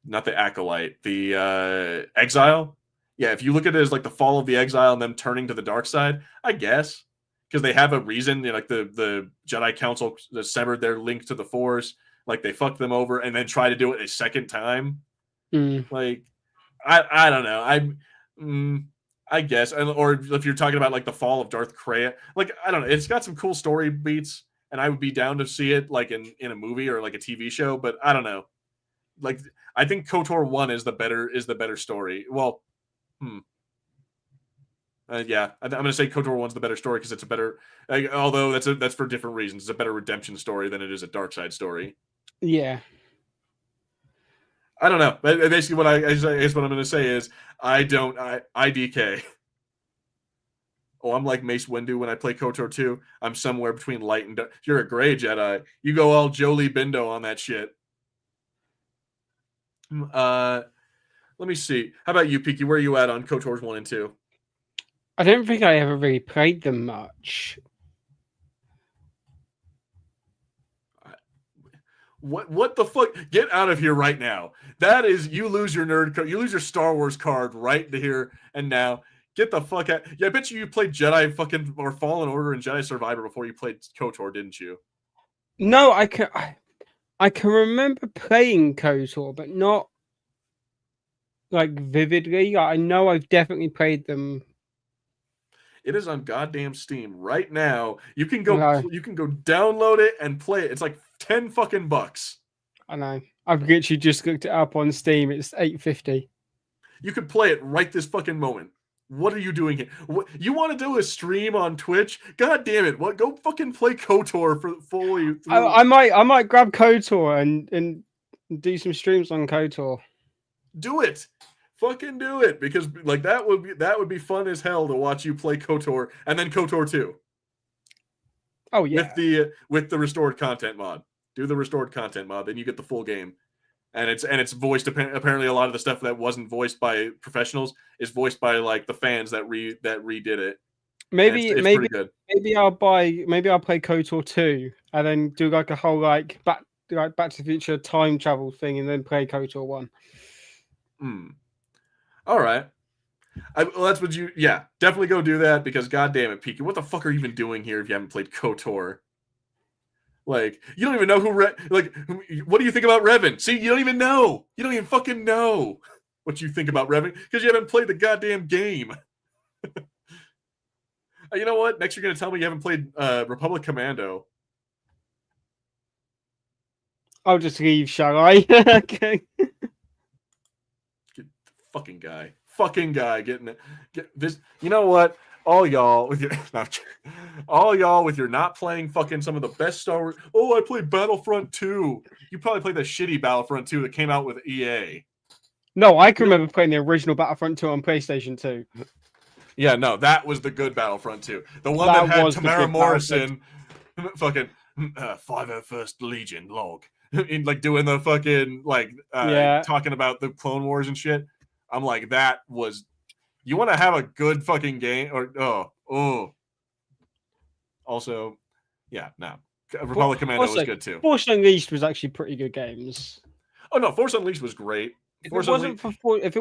Not the Acolyte, the Exile. Yeah, if you look at it as like the fall of the Exile and them turning to the dark side, I guess because they have a reason. Like the Jedi Council severed their link to the Force, like they fucked them over and then try to do it a second time. Like I don't know. I guess, or if you're talking about like the fall of Darth Krayt, like I don't know, it's got some cool story beats, and I would be down to see it like in a movie or like a TV show. But I don't know. Like I think KOTOR 1 is the better story. Well, yeah, I'm gonna say KOTOR 1's the better story because it's a better. Although that's for different reasons. It's a better redemption story than it is a dark side story. Yeah. I don't know. Basically, what I guess what I'm gonna say is I IDK. Oh, I'm like Mace Windu when I play KOTOR 2. I'm somewhere between light and dark. You're a gray Jedi. You go all Jolie Bindo on that shit. Let me see. How about you, Piki? Where are you at on KOTOR's 1 and 2? I don't think I ever really played them much. What the fuck? Get out of here right now. That is, you lose your nerd card. You lose your Star Wars card right here and now. Get the fuck out. Yeah, I bet you played Jedi fucking or Fallen Order and Jedi Survivor before you played KOTOR, didn't you? No, I can remember playing KOTOR, but not like vividly. I know I've definitely played them. It is on goddamn Steam right now. You can go No. you can go download it and play it. It's like 10 fucking bucks. I know. I've literally just looked it up on Steam. It's $8.50. You could play it right this fucking moment. What are you doing here? What, you want to do a stream on Twitch? God damn it! What? Go fucking play KOTOR for fully. I might grab KOTOR and do some streams on KOTOR. Do it. Fucking do it, because like that would be fun as hell to watch you play KOTOR and then KOTOR 2. Oh yeah. With the restored content mod. Do the restored content mod, then you get the full game. And it's voiced apparently a lot of the stuff that wasn't voiced by professionals is voiced by like the fans that redid it. Maybe pretty good. Maybe I'll play KOTOR 2 and then do like a whole like back to the Future time travel thing and then play KOTOR 1. All right. Well, that's what definitely go do that because god damn it, Piki, what the fuck are you even doing here if you haven't played KOTOR? Like, you don't even know who what do you think about Revan? See, you don't even know. You don't even fucking know what you think about Revan because you haven't played the goddamn game. You know what? Next, you're gonna tell me you haven't played Republic Commando. I'll just leave, shall I? Okay. Fucking guy getting it. Get this. You know what? All y'all with your not playing fucking some of the best Star Wars. Oh, I played Battlefront 2. You probably played the shitty Battlefront 2 that came out with EA. No, I can remember playing the original Battlefront 2 on PlayStation 2. Yeah, no, that was the good Battlefront 2. The one That that had was the Tamara good Morrison, fucking 501st Legion log, in like doing the fucking Yeah. talking about the Clone Wars and shit. I'm like, that was. You want to have a good fucking game, or Also, yeah, no. Republic Commando was good too. Force Unleashed was actually pretty good games. Oh no, Force Unleashed was great. If it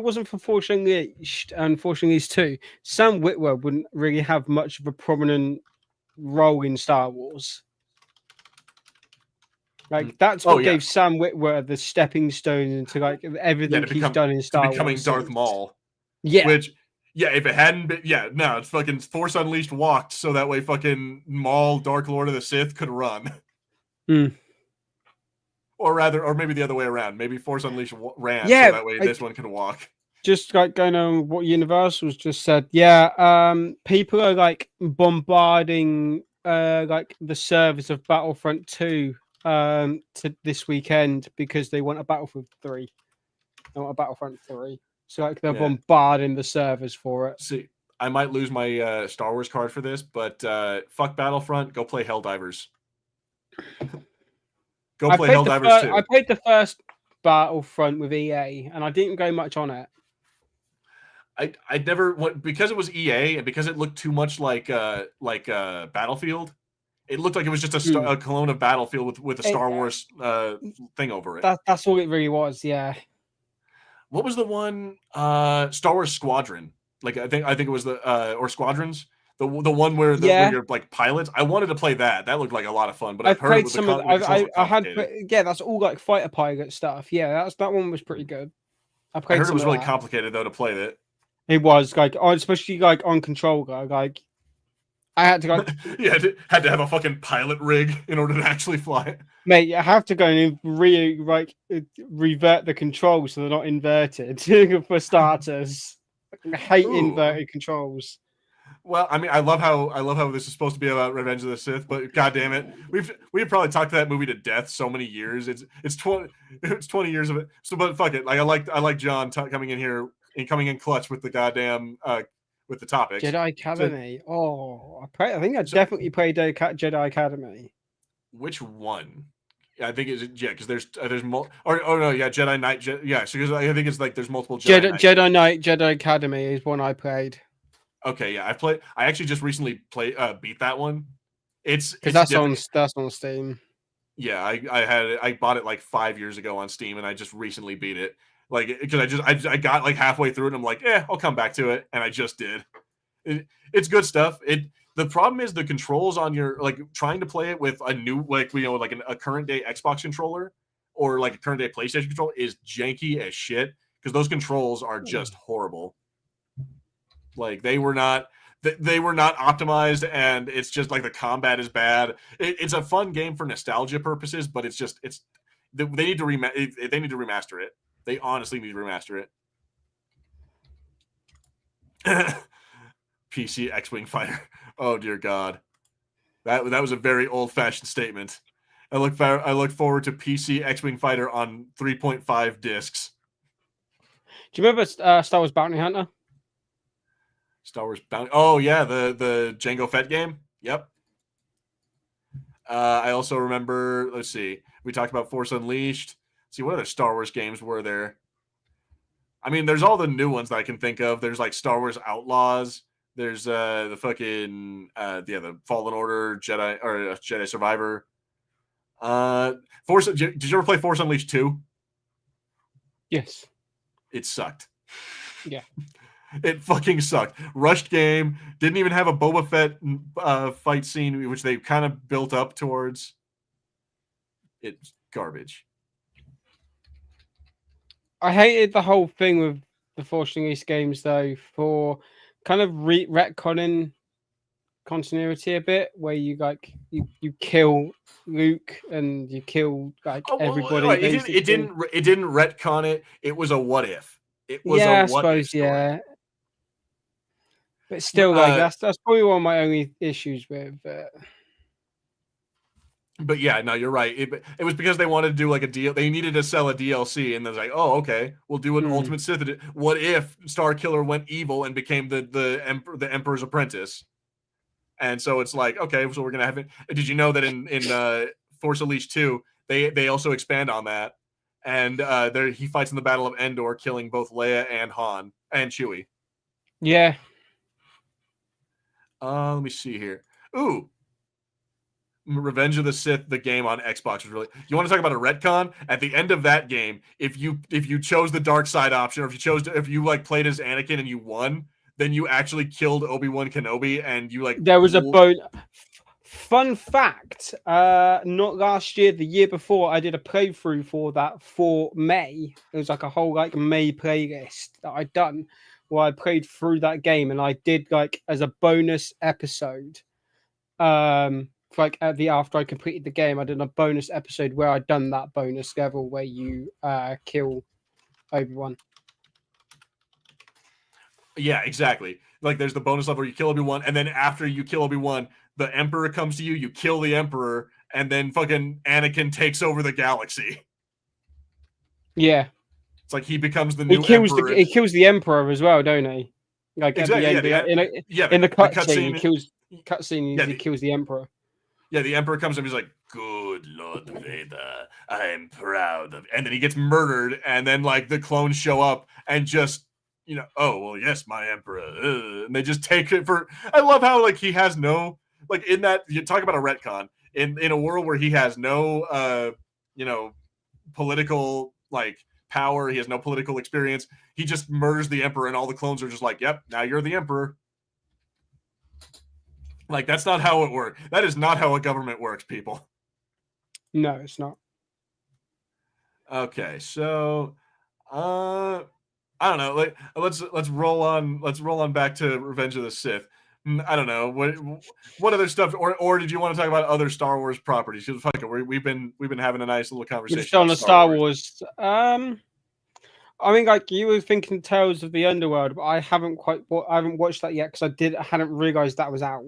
wasn't for Force Unleashed and Force Unleashed 2, Sam Witwer wouldn't really have much of a prominent role in Star Wars. Like that's what gave Sam Witwer the stepping stone into like everything he's done in Star Wars. Becoming Darth Maul. Yeah. Which, yeah, if it hadn't been, it's fucking Force Unleashed walked so that way fucking Maul, Dark Lord of the Sith, could run. Or maybe the other way around. Maybe Force Unleashed ran so that way this one can walk. Just like going on what Universal's just said, people are like bombarding like the servers of Battlefront 2 to this weekend because they want a Battlefield 3. They want a Battlefront 3. So like they're bombarding the servers for it. See, I might lose my Star Wars card for this, but fuck Battlefront, go play Helldivers. Go play Helldivers 2. I played the first Battlefront with EA, and I didn't go much on it. I never because it was EA and because it looked too much like Battlefield. It looked like it was just a clone of Battlefield with a Star Wars thing over it. That's all it really was. Yeah. What was the one Star Wars Squadron? Like I think it was the or Squadrons. The one where where you're like pilots. I wanted to play that. That looked like a lot of fun. But I've heard some of that's all like fighter pilot stuff. Yeah, that one was pretty good. I heard it was really complicated though to play that. It was like especially like on controller. Like I had to go. had to have a fucking pilot rig in order to actually fly it. Mate, I have to go and revert the controls so they're not inverted for starters. I hate inverted controls. Well, I mean, I love how this is supposed to be about Revenge of the Sith, but god damn it, we've probably talked that movie to death so many years. It's 20 years of it. So, but fuck it. Like I like John coming in here and coming in clutch with the goddamn with the topics. Jedi Academy. I think I definitely played Jedi Academy. Which one? I think it's because there's Jedi Knight. So because I think it's like there's multiple Jedi Knight Jedi Academy is one I played. Okay, yeah, I actually just recently beat that one. It's that's on Steam. Yeah, I bought it like 5 years ago on Steam, and I just recently beat it. Like because I got like halfway through it, and I'm like, I'll come back to it, and I just did. It's good stuff. The problem is the controls on your like trying to play it with a new a current day Xbox controller or like a current day PlayStation controller is janky as shit because those controls are just horrible. Like they were not optimized, and it's just like the combat is bad. It's a fun game for nostalgia purposes, but they need to remaster it. They honestly need to remaster it. PC X-Wing fighter. Oh dear God, that was a very old-fashioned statement. I look forward to PC X-Wing fighter on 3.5 discs. Do you remember Star Wars Bounty Hunter? Star Wars Bounty. Oh yeah, the Jango Fett game. Yep. I also remember. Let's see. We talked about Force Unleashed. Let's see, what other Star Wars games were there? I mean, there's all the new ones that I can think of. There's like Star Wars Outlaws. There's the fucking the Fallen Order Jedi or Jedi Survivor. Did you ever play Force Unleashed 2? Yes. It sucked. Yeah. It fucking sucked. Rushed game. Didn't even have a Boba Fett fight scene, which they kind of built up towards. it's garbage. I hated the whole thing with the Force Unleashed games, though, for kind of retconning continuity a bit, where you like you kill Luke and you kill like everybody. Right. Basically. It didn't retcon it. It was a what if. It was Yeah, a I what if suppose. story. Yeah, but still, like that's probably one of my only issues with. But yeah, no, you're right. It was because they wanted to do like a deal. They needed to sell a DLC, and they're like, oh, okay, we'll do an Ultimate Sith. What if Starkiller went evil and became the Emperor's apprentice? And so it's like, okay, so we're gonna have it. Did you know that in Force Unleashed 2, they also expand on that, and there he fights in the Battle of Endor, killing both Leia and Han and Chewie. Yeah. Let me see here. Ooh, Revenge of the Sith, the game on Xbox was really. You want to talk about a retcon? At the end of that game, if you chose the dark side option, or if you like played as Anakin and you won, then you actually killed Obi-Wan Kenobi, and you like. There was a fun fact. Not last year, the year before, I did a playthrough for that for May. It was like a whole like May playlist that I'd done, where I played through that game, and I did like as a bonus episode. Like after I completed the game, I did a bonus episode where I'd done that bonus level where you kill Obi-Wan. Yeah, exactly. Like there's the bonus level where you kill Obi-Wan, and then after you kill Obi-Wan, the Emperor comes to you, you kill the Emperor, and then fucking Anakin takes over the galaxy. Yeah. It's like he becomes the new Emperor. Emperor. He kills the Emperor as well, don't he? Like exactly, at the end, in the cutscene, he kills he kills the Emperor. Yeah, the Emperor comes up, he's like, "Good Lord Vader, I'm proud of," and then he gets murdered, and then like the clones show up and just, oh well, yes, my Emperor, and they just take it for. I love how like he has no like in that you talk about a retcon in a world where he has no political like power, he has no political experience. He just murders the Emperor, and all the clones are just like, "Yep, now you're the Emperor." Like, that's not how it works. That is not how a government works, people. No, it's not. Okay, so I don't know. Like, let's roll on. Let's roll on back to Revenge of the Sith. I don't know what other stuff, or did you want to talk about other Star Wars properties? Because fuck it, we've been having a nice little conversation. You're still on the Star Wars. I mean, like you were thinking Tales of the Underworld, but I haven't watched that yet because I hadn't realized that was out.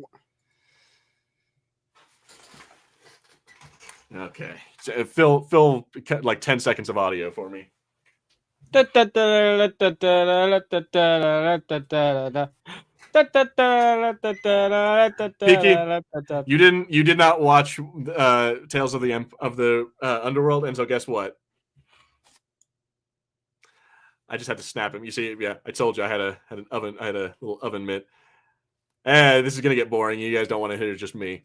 Okay, so Phil, like 10 seconds of audio for me. Piki, you did not watch Tales of the Underworld, and so guess what? I just had to snap him. You see, yeah, I told you I had an oven. I had a little oven mitt. This is gonna get boring. You guys don't want to hear just me.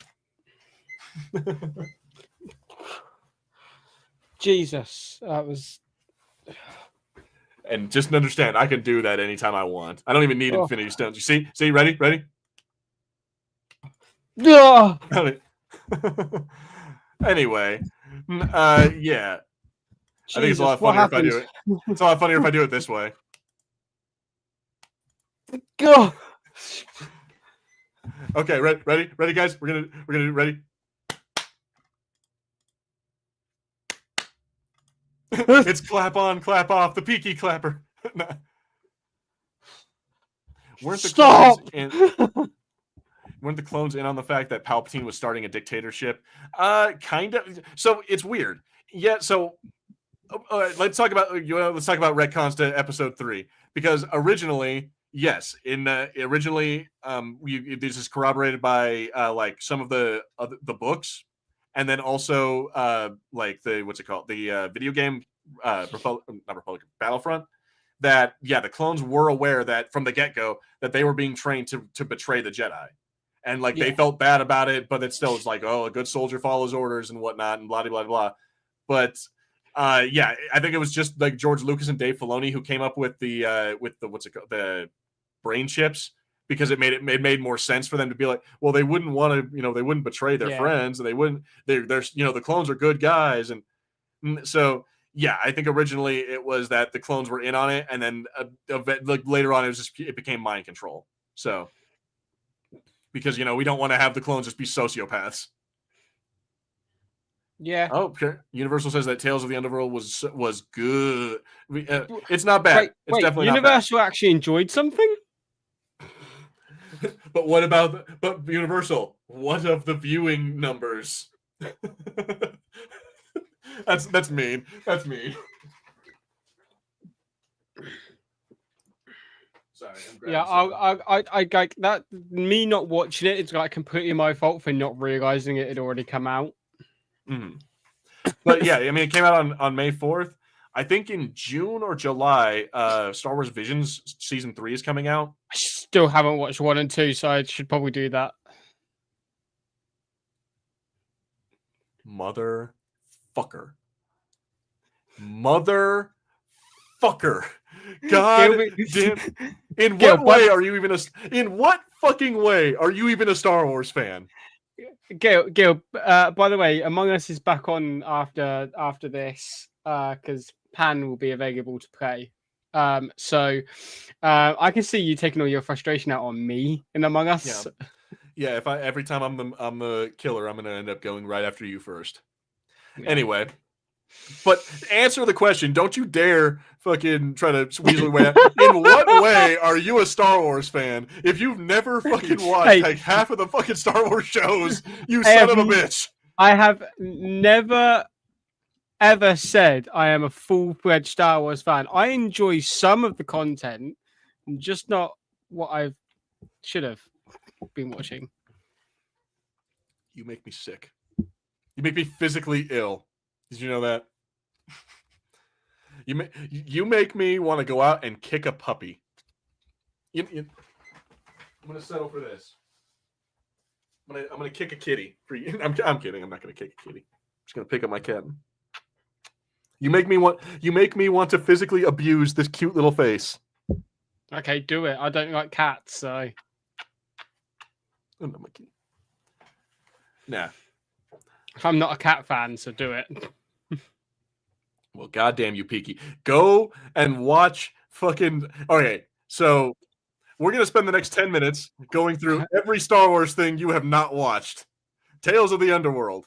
Jesus, that was. And just understand, I can do that anytime I want. I don't even need Infinity Stones. You see, ready? No. Anyway, yeah. Jesus, I think it's a lot funnier if I do it. It's a lot funnier if I do it this way. Go. Okay, ready, guys. We're gonna do ready. It's clap on, clap off, the Peaky clapper. Weren't the clones in on the fact that Palpatine was starting a dictatorship? Kind of. So it's weird. Yeah. So let's talk about retcons to Episode 3, because originally, yes, this is corroborated by like some of the books. And then also, like the video game, Battlefront. That the clones were aware that from the get-go that they were being trained to betray the Jedi, and like they felt bad about it, but it still was like, oh, a good soldier follows orders and whatnot, and blah blah blah. But I think it was just like George Lucas and Dave Filoni who came up with the brain chips because it made more sense for them to be like, well, they wouldn't want to, they wouldn't betray their friends, and they wouldn't. They're the clones are good guys, and so yeah, I think originally it was that the clones were in on it, and then later on it became mind control. So because we don't want to have the clones just be sociopaths. Yeah. Oh, okay. Universal says that Tales of the Underworld was good. It's not bad. It's definitely Universal not bad. actually enjoyed something. But what about Universal? What of the viewing numbers? That's mean. That's mean. Sorry. I like that. Me not watching it, it's like completely my fault for not realizing it had already come out. Mm-hmm. But yeah, I mean, it came out on May 4th. I think in June or July, Star Wars Visions Season 3 is coming out. I still haven't watched 1 and 2, so I should probably do that. Motherfucker. God damn. In what fucking way are you even a Star Wars fan? Gil, by the way, Among Us is back on after this because Pan will be available to play. So I can see you taking all your frustration out on me in Among Us. Yeah. If every time I'm the killer, I'm gonna end up going right after you first. Yeah. Anyway, but answer the question. Don't you dare fucking try to weasel away. In what way are you a Star Wars fan if you've never fucking watched like half of the fucking Star Wars shows? You son of a bitch. I have never ever said I am a full-fledged Star Wars fan. I enjoy some of the content, just not what I should have been watching. You make me sick. You make me physically ill. Did you know that? You make me want to go out and kick a puppy. I'm gonna settle for this. I'm gonna kick a kitty for you. I'm kidding. I'm not gonna kick a kitty. I'm just gonna pick up my cat. You make me want to physically abuse this cute little face. Okay, do it. I don't like cats, so. Oh, no, my kitty. Nah. I'm not a cat fan, so do it. Well, goddamn you, Peaky. Go and watch fucking... Okay, so we're going to spend the next 10 minutes going through every Star Wars thing you have not watched. Tales of the Underworld.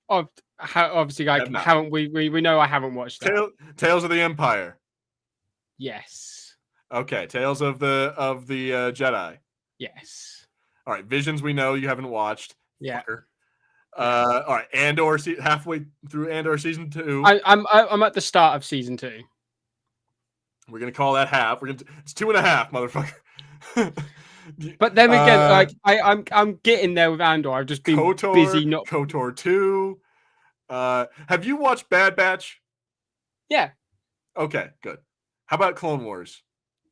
Oh, obviously, like, haven't we know I haven't watched that. Tales of the Empire. Yes. Okay, Tales of the Jedi. Yes. All right, Visions we know you haven't watched. Yeah. Fucker. All right, Andor halfway through Andor season 2. I'm at the start of season 2. We're gonna call that half. It's 2.5, motherfucker. But then again, like I'm getting there with Andor. I've just been busy. Not KOTOR 2. Have you watched Bad Batch? Yeah. Okay, good. How about Clone Wars?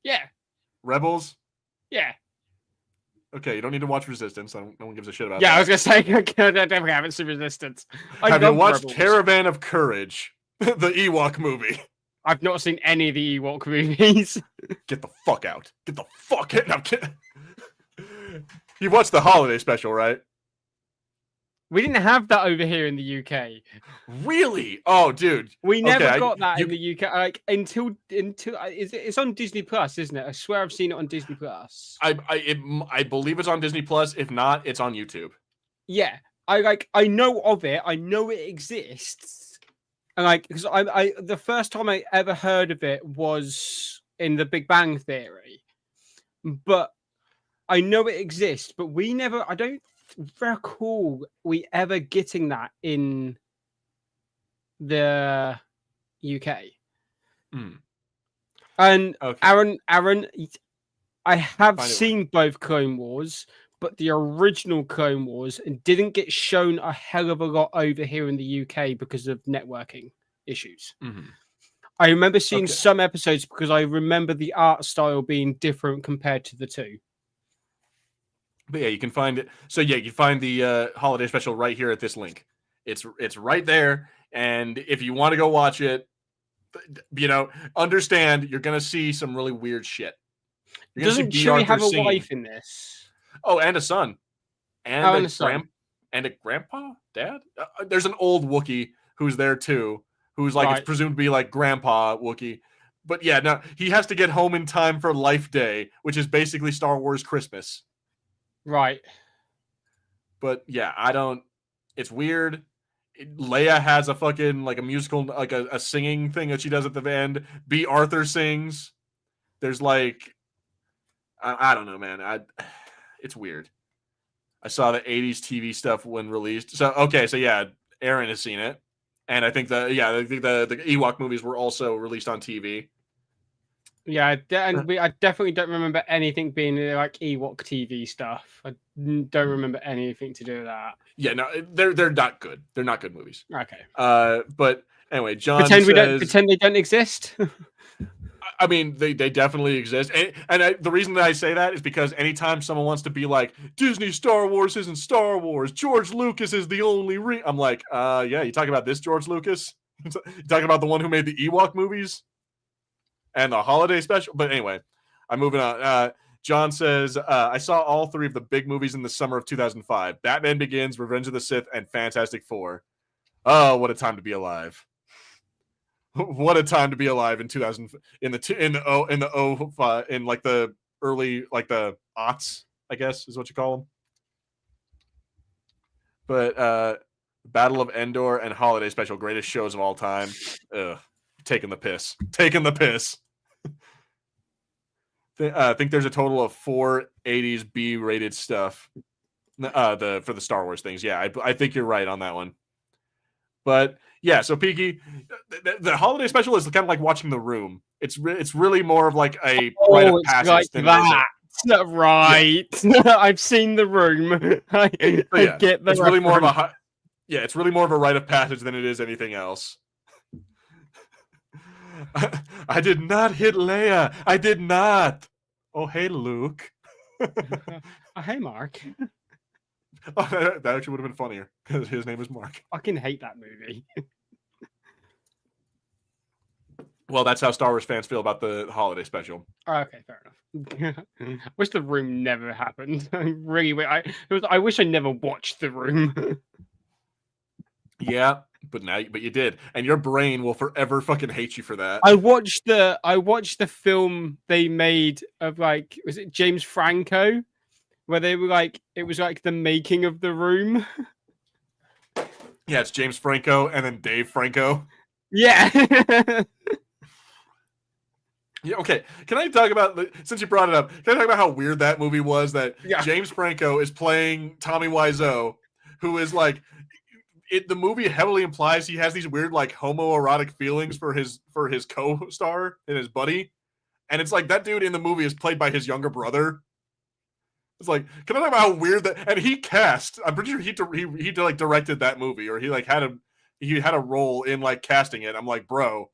Yeah. Rebels? Yeah. Okay, you don't need to watch Resistance. No one gives a shit about that. Yeah, I was going to say, I definitely haven't seen Resistance. Have you watched Rebels. Caravan of Courage, the Ewok movie? I've not seen any of the Ewok movies. Get the fuck out. Get the fuck out. No, I'm kidding. You watched the holiday special, right? We didn't have that over here in the UK. Really? Oh, dude. We never got that in the UK. Like until it's on Disney Plus, isn't it? I swear I've seen it on Disney Plus. I believe it's on Disney Plus. If not, it's on YouTube. Yeah. I know of it. I know it exists. And because I the first time I ever heard of it was in The Big Bang Theory. But I know it exists, but I don't recall we ever getting that in the UK. And okay. Aaron, I have seen both Clone Wars, but the original Clone Wars didn't get shown a hell of a lot over here in the UK because of networking issues. I remember seeing some episodes because I remember the art style being different compared to the two. But yeah, you can find it. So yeah, you find the holiday special right here at this link. It's right there. And if you want to go watch it, understand you're going to see some really weird shit. You're gonna see Doesn't B. Chewie Arthur have a singing. wife in this? Oh, and a son, and Oh, a and a son. and a grandpa, dad. There's an old Wookiee who's there too, who's like it's Right. presumed to be like Grandpa Wookiee. But yeah, no, he has to get home in time for Life Day, which is basically Star Wars Christmas. Right. But yeah, I don't. It's weird. Leia has a fucking like a musical, like a singing thing that she does at the end. B. Arthur sings. There's like, I don't know, man. It's weird. I saw the 80s TV stuff when released. So okay, so yeah, Aaron has seen it, and I think the Ewok movies were also released on TV. Yeah, I definitely don't remember anything being like Ewok TV stuff. I don't remember anything to do with that. Yeah, no, they're not good. They're not good movies. Okay. But anyway, John Pretend they don't exist. I mean, they definitely exist, and the reason that I say that is because anytime someone wants to be like Disney Star Wars isn't Star Wars, George Lucas is the only I'm like, yeah, you talking about this George Lucas? You talking about the one who made the Ewok movies and the holiday special? But anyway, I'm moving on. John says, I saw all three of the big movies in the summer of 2005: Batman Begins, Revenge of the Sith, and Fantastic Four. Oh, what a time to be alive! What a time to be alive in 2000 in like the early like the aughts, I guess is what you call them. But Battle of Endor and Holiday Special, greatest shows of all time. Ugh, taking the piss. I think there's a total of 4 80s B rated stuff. For the Star Wars things. Yeah, I think you're right on that one. But yeah, so Peaky, the holiday special is kind of like watching The Room. It's really more of like a rite of passage like than that. Right. Yeah. I've seen The Room. I get the it's really more of it's really more of a rite of passage than it is anything else. I did not hit Leia. I did not. Oh, hey, Luke. Hey, Mark. Oh, that actually would have been funnier because his name is Mark. I fucking hate that movie. Well, that's how Star Wars fans feel about the holiday special. Okay, fair enough. Wish The Room never happened. I really, I wish I never watched The Room. Yeah, but you did, and your brain will forever fucking hate you for that. I watched the film they made of was it James Franco, where they were it was like the making of The Room. Yeah, it's James Franco and then Dave Franco. Yeah. Yeah, okay. Can I talk about, since you brought it up, can I talk about how weird that movie was? That James Franco is playing Tommy Wiseau, who is the movie heavily implies he has these weird homoerotic feelings for his co-star and his buddy, and it's that dude in the movie is played by his younger brother. It's can I talk about how weird that? And he cast. I'm pretty sure he directed that movie, or he had a role in casting it. I'm bro.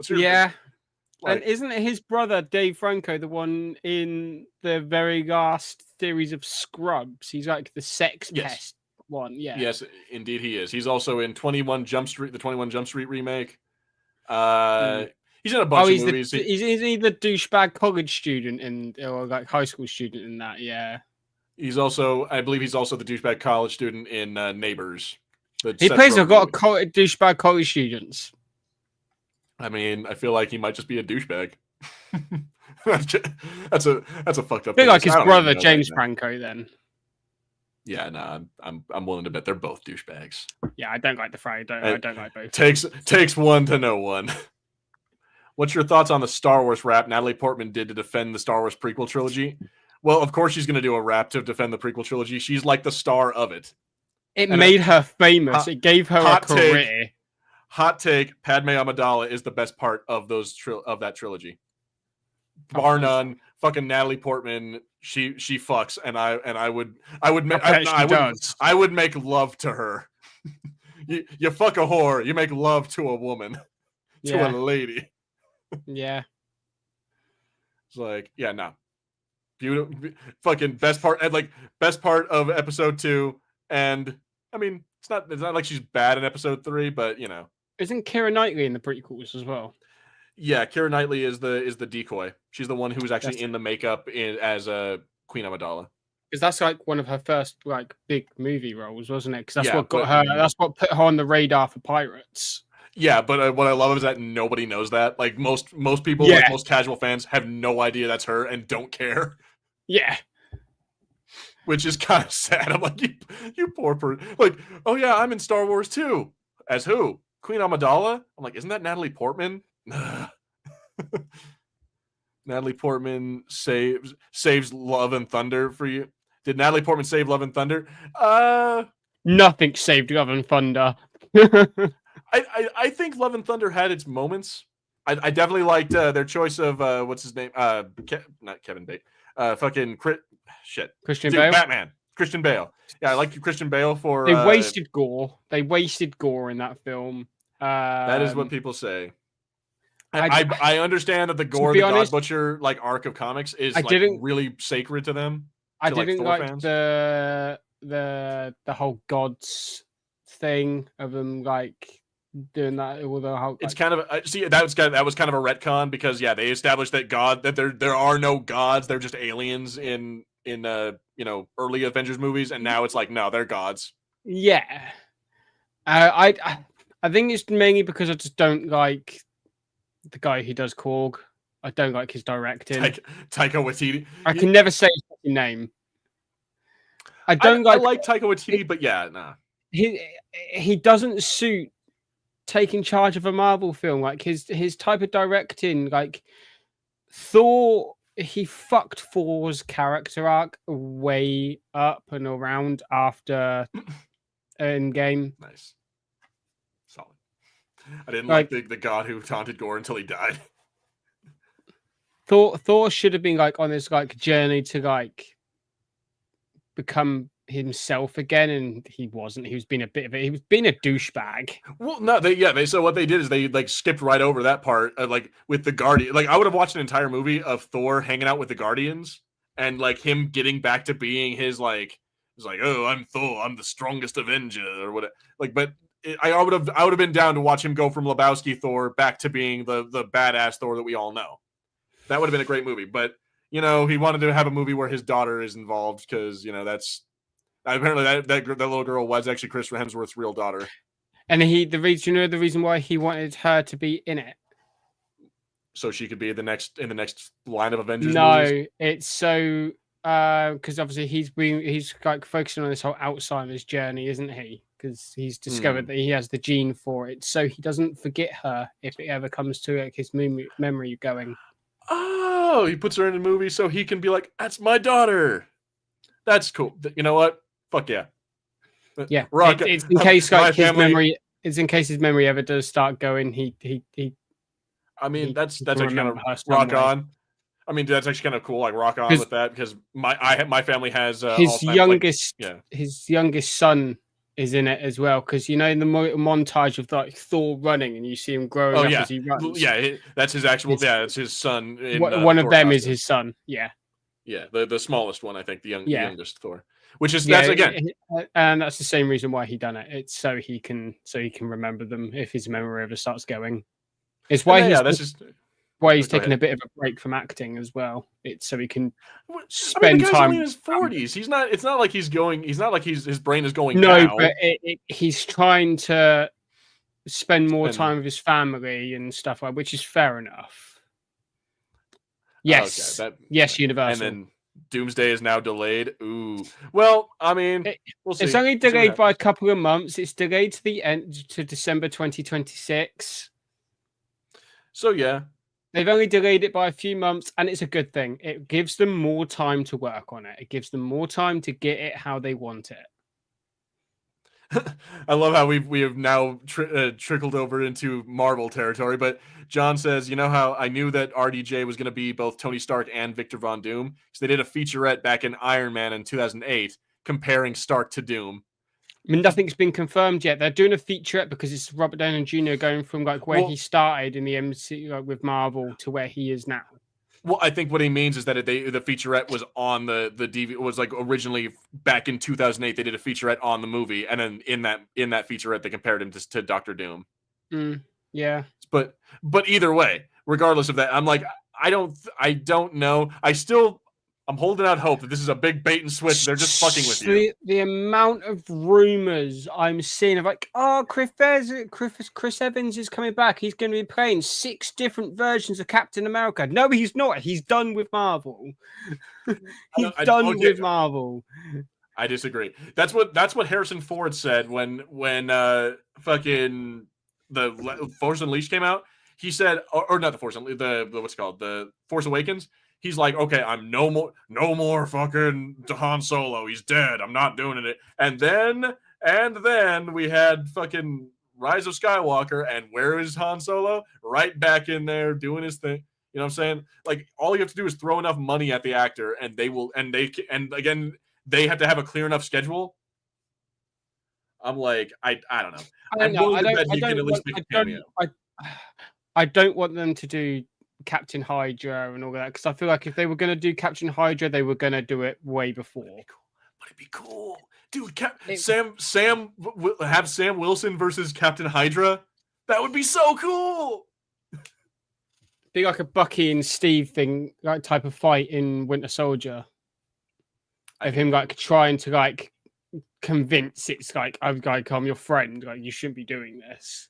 Yeah. And isn't it his brother, Dave Franco, the one in the very last series of Scrubs? He's the sex pest one. Yeah. Yes, indeed he is. He's also in 21 Jump Street, the 21 Jump Street remake. He's in a bunch of movies. He's the douchebag college student or high school student in that. Yeah. I believe he's also the douchebag college student in Neighbors. He plays a lot of douchebag college students. I mean, I feel like he might just be a douchebag. that's a fucked up. I feel like his brother James Franco then. Yeah, no, I'm willing to bet they're both douchebags. Yeah, I don't like the Fry. I don't like both. Takes one to know one. What's your thoughts on the Star Wars rap Natalie Portman did to defend the Star Wars prequel trilogy? Well, of course she's going to do a rap to defend the prequel trilogy. She's the star of it. It made her famous. It gave her a career. Hot take: Padme Amidala is the best part of that trilogy, bar none. Fucking Natalie Portman, she fucks, and I would make love to her. you fuck a whore, you make love to a woman, to a lady. Yeah, it's no, beautiful, fucking best part, and best part of episode 2, and I mean it's not like she's bad in episode 3, but Isn't Keira Knightley in the prequels as well? Yeah, Keira Knightley is the decoy. She's the one who's actually in the makeup as Queen Amidala. Because that's like one of her first like big movie roles, wasn't it? Because that's Yeah, what got her. That's what put her on the radar for pirates. Yeah, but what I love is that nobody knows that. Like most people, like most casual fans, have no idea that's her and don't care. Yeah. Which is kind of sad. I'm like, you poor person. Like, oh yeah, I'm in Star Wars too. As who? Queen Amidala? I'm like, isn't that Natalie Portman? Natalie Portman saves Love and Thunder for you. Did Natalie Portman save Love and Thunder? Nothing saved Love and Thunder. I think Love and Thunder had its moments. I definitely liked their choice of what's his name? Not Kevin Bacon. Fucking Christian Bale. Batman. Christian Bale. Yeah, I like Christian Bale for. They wasted gore. They wasted gore in that film. That is what people say. I understand that the Gore the God Butcher like arc of comics is really sacred to them. I didn't like the whole gods thing of them like doing that with the whole. It's kind of that was kind of a retcon because they established that there are no gods, they're just aliens in early Avengers movies, and now it's like no, they're gods. Yeah, I think it's mainly because I just don't like the guy who does Korg. I don't like his directing. Taika Waititi. I can never say his name. I like Taika Waititi, but nah. He doesn't suit taking charge of a Marvel film. Like his type of directing, like Thor, he fucked Thor's character arc way up and around after Endgame. Nice. Solid. I didn't like the god who taunted Gore until he died. Thor should have been like on this like journey to like become himself again, and he wasn't. He was being a douchebag. Well, no, so what they did is they like skipped right over that part like with the Guardian. Like I would have watched an entire movie of Thor hanging out with the Guardians and like him getting back to being his like oh, I'm Thor, I'm the strongest Avenger or whatever. Like, but I would have been down to watch him go from Lebowski Thor back to being the badass Thor that we all know. That would have been a great movie, but he wanted to have a movie where his daughter is involved because that's apparently that little girl was actually Chris Hemsworth's real daughter. And the reason why he wanted her to be in it, so she could be in the next line of Avengers. No, it's so because obviously he's like focusing on this whole Alzheimer's journey, isn't he? Because he's discovered that he has the gene for it, so he doesn't forget her if it ever comes to like his memory going. Oh, he puts her in a movie so he can be like, "That's my daughter." That's cool. You know what? Fuck yeah. Yeah. It's in case like his memory. It's in case his memory ever does start going. He I mean, that's actually kind of rock on. I mean, that's actually kind of cool. Like rock on with that because my family has his youngest son is in it as well because in the montage of like Thor running and you see him growing up as he runs. Yeah, that's his actual. It's his son. One of them is his son. Yeah. Yeah, the smallest one, I think, the youngest Thor. Which is that's again, and that's the same reason why he done it. It's so he can remember them if his memory ever starts going. It's why he's taking a bit of a break from acting as well. It's so he can spend time in his 40s. He's not. It's not like he's going. He's not like his brain is going. No, down. But he's trying to spend more time with his family and stuff like, which is fair enough. Yes, yes, Universal. And then Doomsday is now delayed. Ooh, well, I mean, we'll see. It's only delayed by a couple of months. It's delayed to the end to December 2026. So yeah. They've only delayed it by a few months, and it's a good thing. It gives them more time to work on it. It gives them more time to get it how they want it. I love how we have now trickled over into Marvel territory. But John says, you know how I knew that RDJ was going to be both Tony Stark and Victor Von Doom? So they did a featurette back in Iron Man in 2008 comparing Stark to Doom. I mean, nothing's been confirmed yet. They're doing a featurette because it's Robert Downey Jr. going from like where he started in the MCU like, with Marvel to where he is now. Well, I think what he means is that the featurette was on the DVD. It was like originally back in 2008. They did a featurette on the movie, and then in that featurette they compared him to Doctor Doom. Yeah, but either way, regardless of that, I'm like, I don't know. I'm holding out hope that this is a big bait and switch. They're just fucking with you. The amount of rumors I'm seeing of like, oh, Chris Evans is coming back. He's going to be playing 6 different versions of Captain America. No, he's not. He's done with Marvel. He's done with Marvel. I disagree. That's what Harrison Ford said when fucking the Force Unleashed came out. He said, or not the Force Unleashed, the what's it called, the Force Awakens. He's like, okay, I'm no more fucking Han Solo. He's dead. I'm not doing it. And then we had fucking Rise of Skywalker, and where is Han Solo? Right back in there doing his thing. You know what I'm saying? Like, all you have to do is throw enough money at the actor, and they will. And again, they have to have a clear enough schedule. I'm like, I don't know. I don't want them to do Captain Hydra and all that, because I feel like if they were going to do Captain Hydra, they were going to do it way before. It'd be cool, dude. Have Sam Wilson versus Captain Hydra. That would be so cool. Be like a Bucky and Steve thing, like type of fight in Winter Soldier. Of him like trying to like convince it's like, I'm your friend. Like, you shouldn't be doing this.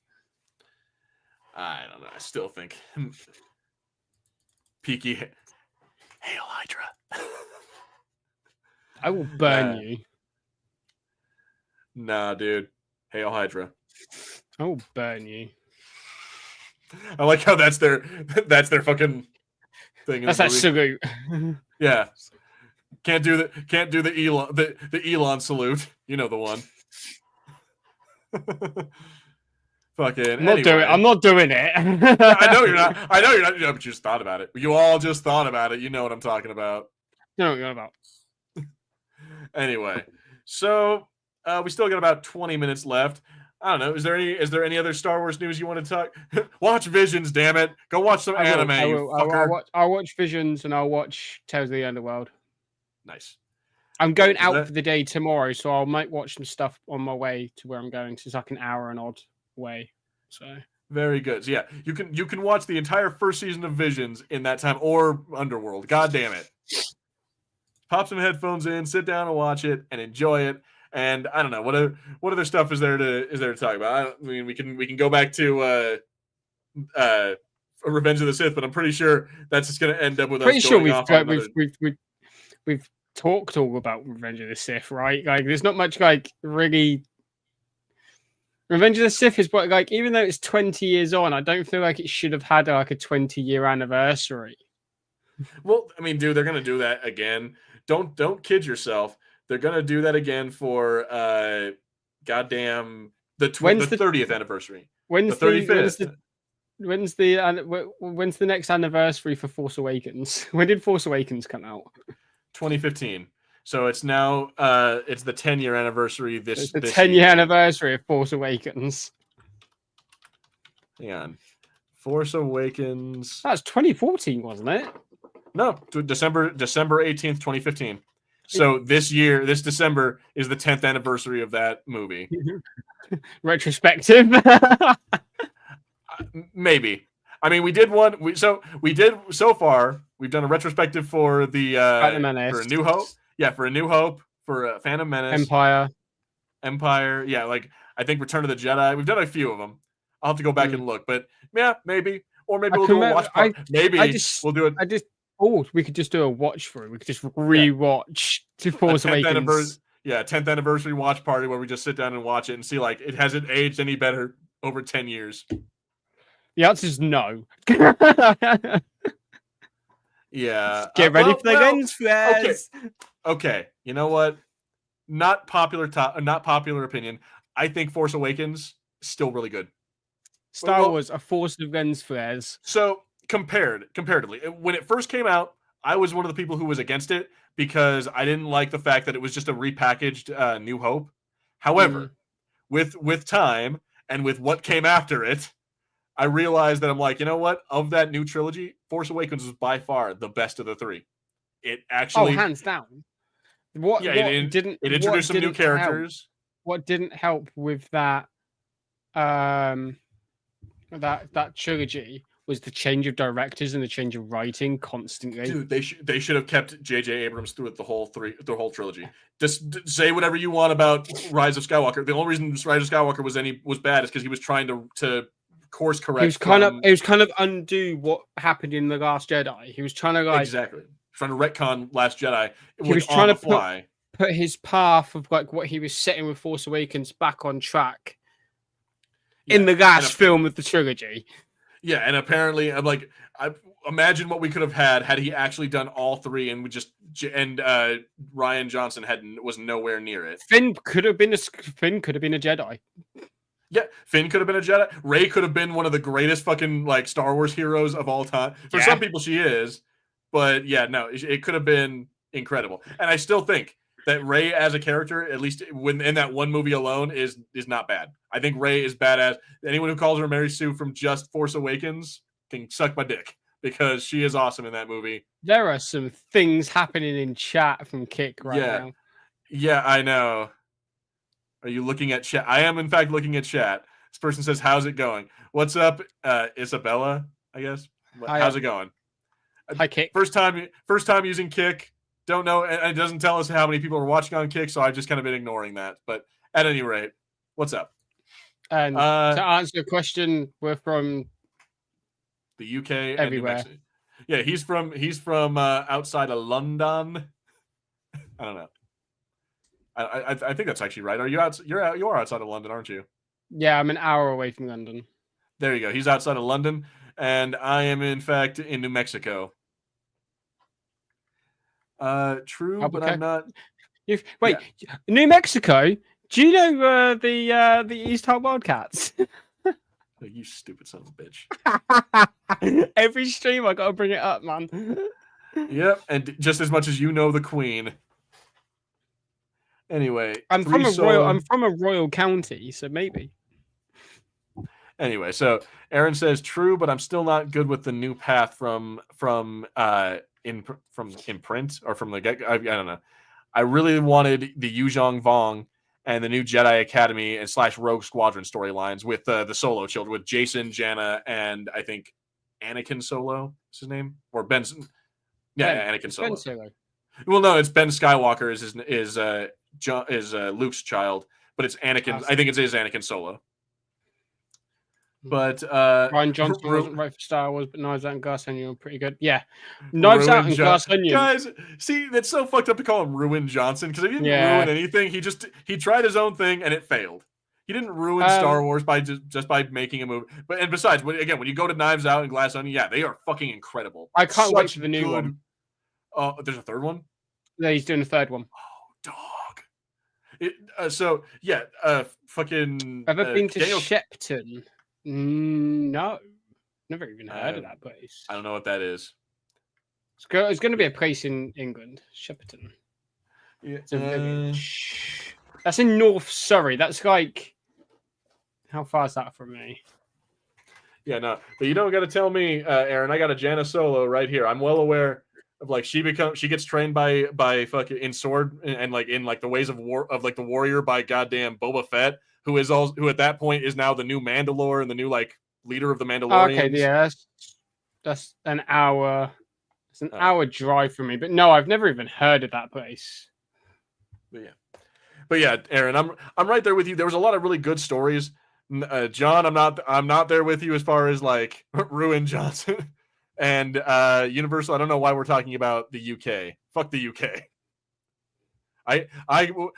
I don't know. I still think Peaky Hail Hydra. I will burn you. Nah, dude. Hail Hydra. I will burn you. I like how that's their fucking thing. That's that salute. Yeah. Can't do the Elon salute. You know the one. Fucking. I'm not doing it. I know you're not. You know, but you just thought about it. You all just thought about it. You know what I'm talking about. You know what I'm about. Anyway, so we still got about 20 minutes left. I don't know. Is there any other Star Wars news you want to talk? Watch Visions, damn it! Go watch some anime. I'll watch Visions, and I'll watch Tales of the Underworld. Nice. I'm going out for the day tomorrow, so I might watch some stuff on my way to where I'm going. So it's like an hour and odd way. So very good. So yeah, you can watch the entire first season of Visions in that time, or Underworld. God damn it! Pop some headphones in, sit down and watch it, and enjoy it. And I don't know what other stuff is there to talk about. I mean, we can go back to Revenge of the Sith, but I'm pretty sure that's just going to end up with us going off on another... we've talked all about Revenge of the Sith, right? Like, there's not much like really. Revenge of the Sith is like, even though it's 20 years on, I don't feel like it should have had like a 20-year anniversary. Well, I mean, dude, they're going to do that again. Don't kid yourself. They're gonna do that again for goddamn the 30th anniversary. When's the 35th? When's the next anniversary for Force Awakens? When did Force Awakens come out? 2015. So it's now it's the 10-year anniversary this 10-year anniversary of Force Awakens. Hang on. Force Awakens. That was 2014, wasn't it? No, December 18th, 2015. So this December is the 10th anniversary of that movie. Retrospective. Maybe. I mean, we did one. So far. We've done a retrospective for the for A New Hope. Yeah, for A New Hope, for Phantom Menace, Empire. Yeah, like I think Return of the Jedi. We've done a few of them. I'll have to go back and look, but yeah, maybe, or maybe we'll do a watch party. We'll do it. We could just do a watch through. We could just rewatch to Force Awakens. 10th anniversary watch party where we just sit down and watch it and see like it hasn't aged any better over 10 years. The answer is no. Yeah. Get ready for the lens flares. Okay. You know what? Not popular opinion. I think Force Awakens is still really good. Star Wars, a force of lens flares. So comparatively, when it first came out, I was one of the people who was against it because I didn't like the fact that it was just a repackaged New Hope. However, with time and with what came after it, I realized that I'm like, you know what? Of that new trilogy, Force Awakens was by far the best of the three. It actually, hands down. It introduced some new characters. What didn't help with that that trilogy was the change of directors and the change of writing constantly. Dude, they should have kept J.J. Abrams through it the whole trilogy. Just say whatever you want about Rise of Skywalker. The only reason Rise of Skywalker was bad is because he was trying to course correct. He was kind of undo what happened in The Last Jedi. He was trying to exactly trying to retcon Last Jedi. He was trying to put his path of like what he was setting with Force Awakens back on track in the last film of the trilogy. Yeah, and apparently, I'm like, I imagine what we could have had he actually done all three, and Rian Johnson was nowhere near it. Finn could have been a Jedi. Yeah, Finn could have been a Jedi. Rey could have been one of the greatest fucking like Star Wars heroes of all time. For some people, she is, but yeah, no, it could have been incredible. And I still think that Rey as a character, at least in that one movie alone, is not bad. I think Rey is badass. Anyone who calls her Mary Sue from just Force Awakens can suck my dick because she is awesome in that movie. There are some things happening in chat from Kick now. Yeah, I know. Are you looking at chat? I am, in fact, looking at chat. This person says, "How's it going? What's up, Isabella? I guess. How's it going? Hi, Kick. First time using Kick. Don't know, and it doesn't tell us how many people are watching on Kick, so I've just kind of been ignoring that. But at any rate, what's up? And to answer your question, we're from the UK everywhere. And New Mexico. Yeah, he's from outside of London. I don't know. I think that's actually right. You are outside of London, aren't you? Yeah, I'm an hour away from London. There you go. He's outside of London, and I am in fact in New Mexico. True, but I'm not. New Mexico. Do you know the East High Wildcats? You stupid son of a bitch! Every stream I gotta bring it up, man. Yep, and just as much as you know the Queen. Anyway, I'm from a royal county, so maybe. Anyway, so Aaron says true, but I'm still not good with the new path from Imprint or from the get. I don't know. I really wanted the Yuzhong Vong and the new Jedi Academy and / Rogue Squadron storylines with the Solo children, with Jason, Janna, and I think Anakin Solo is his name, or Benson. Yeah, Anakin Solo. Ben Solo. Well, no, it's Ben Skywalker is Luke's child, but it's Anakin. Awesome. I think it is Anakin Solo. But Rian Johnson wasn't right for Star Wars, but Knives Out and Glass Onion were pretty good. Yeah, Knives Out and Glass Onion. Guys, see, that's so fucked up to call him Ruin Johnson because he didn't ruin anything. He tried his own thing and it failed. He didn't ruin Star Wars by just by making a movie. And besides, when you go to Knives Out and Glass Onion, they are fucking incrable. I can't wait for the new one. There's a third one. Yeah, he's doing a third one. Oh, dog. Fucking. Ever been to Shepton? No, never even heard of that place. I don't know what that is. It's going to be a place in England, Shepperton. Yeah, it's a village. That's in North Surrey. That's like, how far is that from me? Yeah, no, but you don't got to tell me, Aaron. I got a Janna Solo right here. I'm well aware of like she gets trained by fucking in sword and like in like the ways of war of like the warrior by goddamn Boba Fett. Who at that point is now the new Mandalore and the new like leader of the Mandalorians. Okay, yeah, that's an hour. It's an hour drive from me, but no, I've never even heard of that place. But yeah, Aaron, I'm right there with you. There was a lot of really good stories. John, I'm not there with you as far as like Ruin Johnson and Universal. I don't know why we're talking about the UK. Fuck the UK.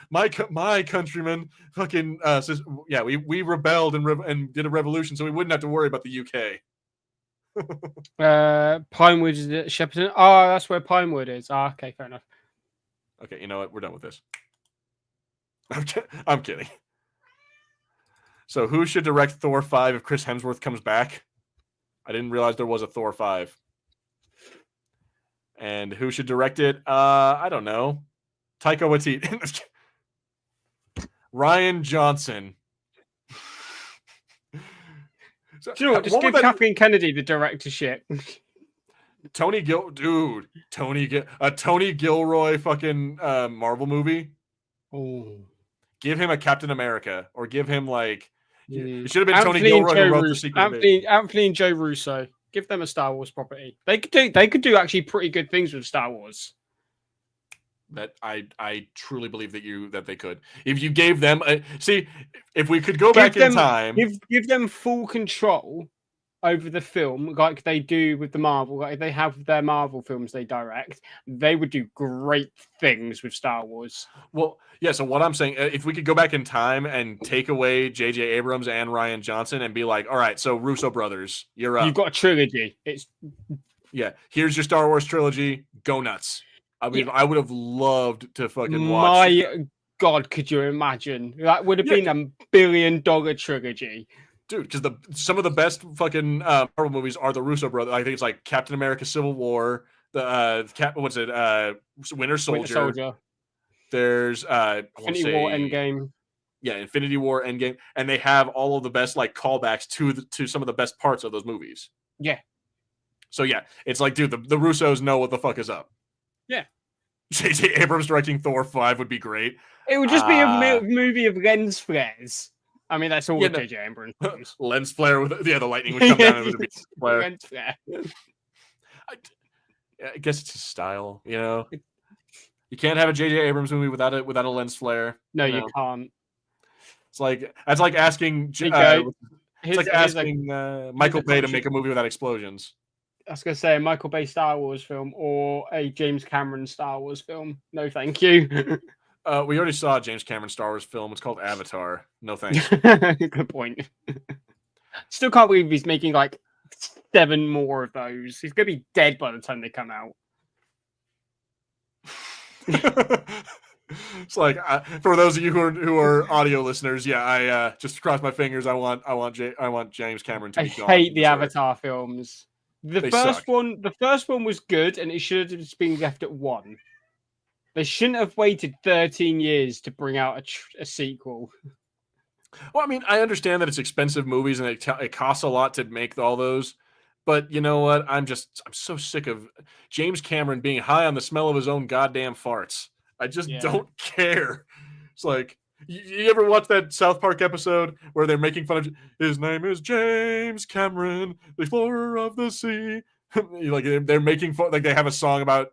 My countrymen fucking we rebelled and did a revolution so we wouldn't have to worry about the UK. Pinewood is at Shepperton. Oh, that's where Pinewood is. Okay, fair enough. Okay, you know what? We're done with this. I'm kidding. So who should direct Thor 5 if Chris Hemsworth comes back? I didn't realize there was a Thor 5. And who should direct it? I don't know. Taika Waititi. Rian Johnson. Do you know what? Just give Kathleen Kennedy the directorship. Tony Gilroy fucking Marvel movie. Oh. Give him a Captain America, or give him like it should have been Tony Gilroy who wrote the secret. Anthony and Joe Russo. Give them a Star Wars property. They could do actually pretty good things with Star Wars. That I truly believe that they could. If you gave them if we could go back in time, give them full control over the film, like they do with the Marvel. Like they have their Marvel films they direct, they would do great things with Star Wars. Well, yeah. So what I'm saying, if we could go back in time and take away J.J. Abrams and Rian Johnson and be like, all right, so Russo brothers, you're up. You've got a trilogy. Here's your Star Wars trilogy. Go nuts. I mean, I would have loved to fucking watch. My God, could you imagine? That would have been $1 billion trilogy. Dude, because some of the best fucking Marvel movies are the Russo brothers. I think it's like Captain America: Civil War, Winter Soldier. There's Infinity War Endgame. Yeah, Infinity War Endgame, and they have all of the best like callbacks to some of the best parts of those movies. Yeah. So yeah, it's like, dude, the Russos know what the fuck is up. Yeah. J.J. Abrams directing Thor 5 would be great. It would just be a movie of lens flares. I mean, that's all J.J. Abrams. Lens flare with the lightning would come down and it would be flare. Lens flare. I guess it's his style, you know. You can't have a J.J. Abrams movie without a lens flare. No, you can't. It's like asking Michael Bay to make a movie without explosions. I was going to say a Michael Bay Star Wars film or a James Cameron Star Wars film. No, thank you. We already saw a James Cameron Star Wars film. It's called Avatar. No thanks. Good point. Still can't believe he's making like 7 more of those. He's going to be dead by the time they come out. It's like for those of you who are audio listeners, I just cross my fingers. I want James Cameron to be gone. I hate the Avatar films. The first suck. one was good, and it should have just been left at 1. They shouldn't have waited 13 years to bring out a sequel. Well, I mean, I understand that it's expensive movies and it costs a lot to make all those, but you know what? I'm so sick of James Cameron being high on the smell of his own goddamn farts. I just don't care. It's like, you ever watch that South Park episode where they're making fun of his name is James Cameron, the explorer of the sea? Like they're making fun, like they have a song about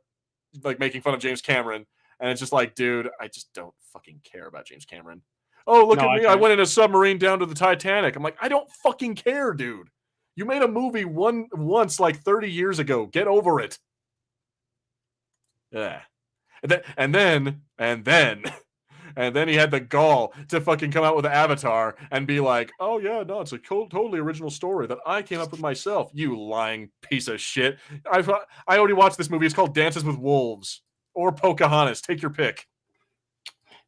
like making fun of James Cameron, and it's just like, dude, I just don't fucking care about James Cameron. Oh, look at me. I went in a submarine down to the Titanic. I'm like, I don't fucking care, dude. You made a movie once like 30 years ago. Get over it. Yeah. And then he had the gall to fucking come out with Avatar and be like, oh yeah, no, it's a totally original story that I came up with myself. You lying piece of shit. I already watched this movie. It's called Dances with Wolves or Pocahontas. Take your pick.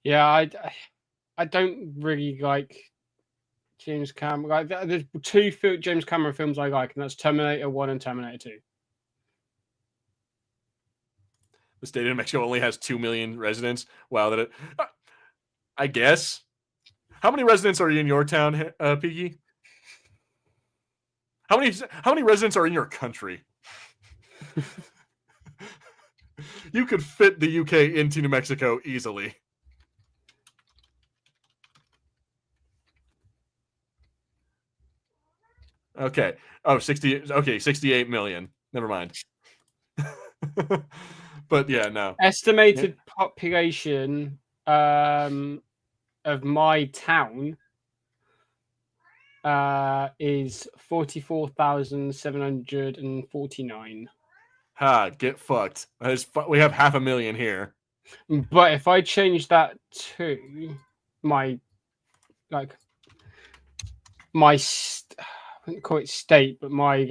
Yeah, I don't really like James Cameron. Like, there's 2 James Cameron films I like, and that's Terminator 1 and Terminator 2. The state of New Mexico only has 2 million residents. Wow, I guess. How many residents are in your town, Peaky? How many residents are in your country? You could fit the UK into New Mexico easily. Okay. Oh, 68 million. Never mind. But yeah, no. Estimated population of my town is 44,749. Ha, get fucked. We have 500,000 here. But if I change that to my I wouldn't call it state, but my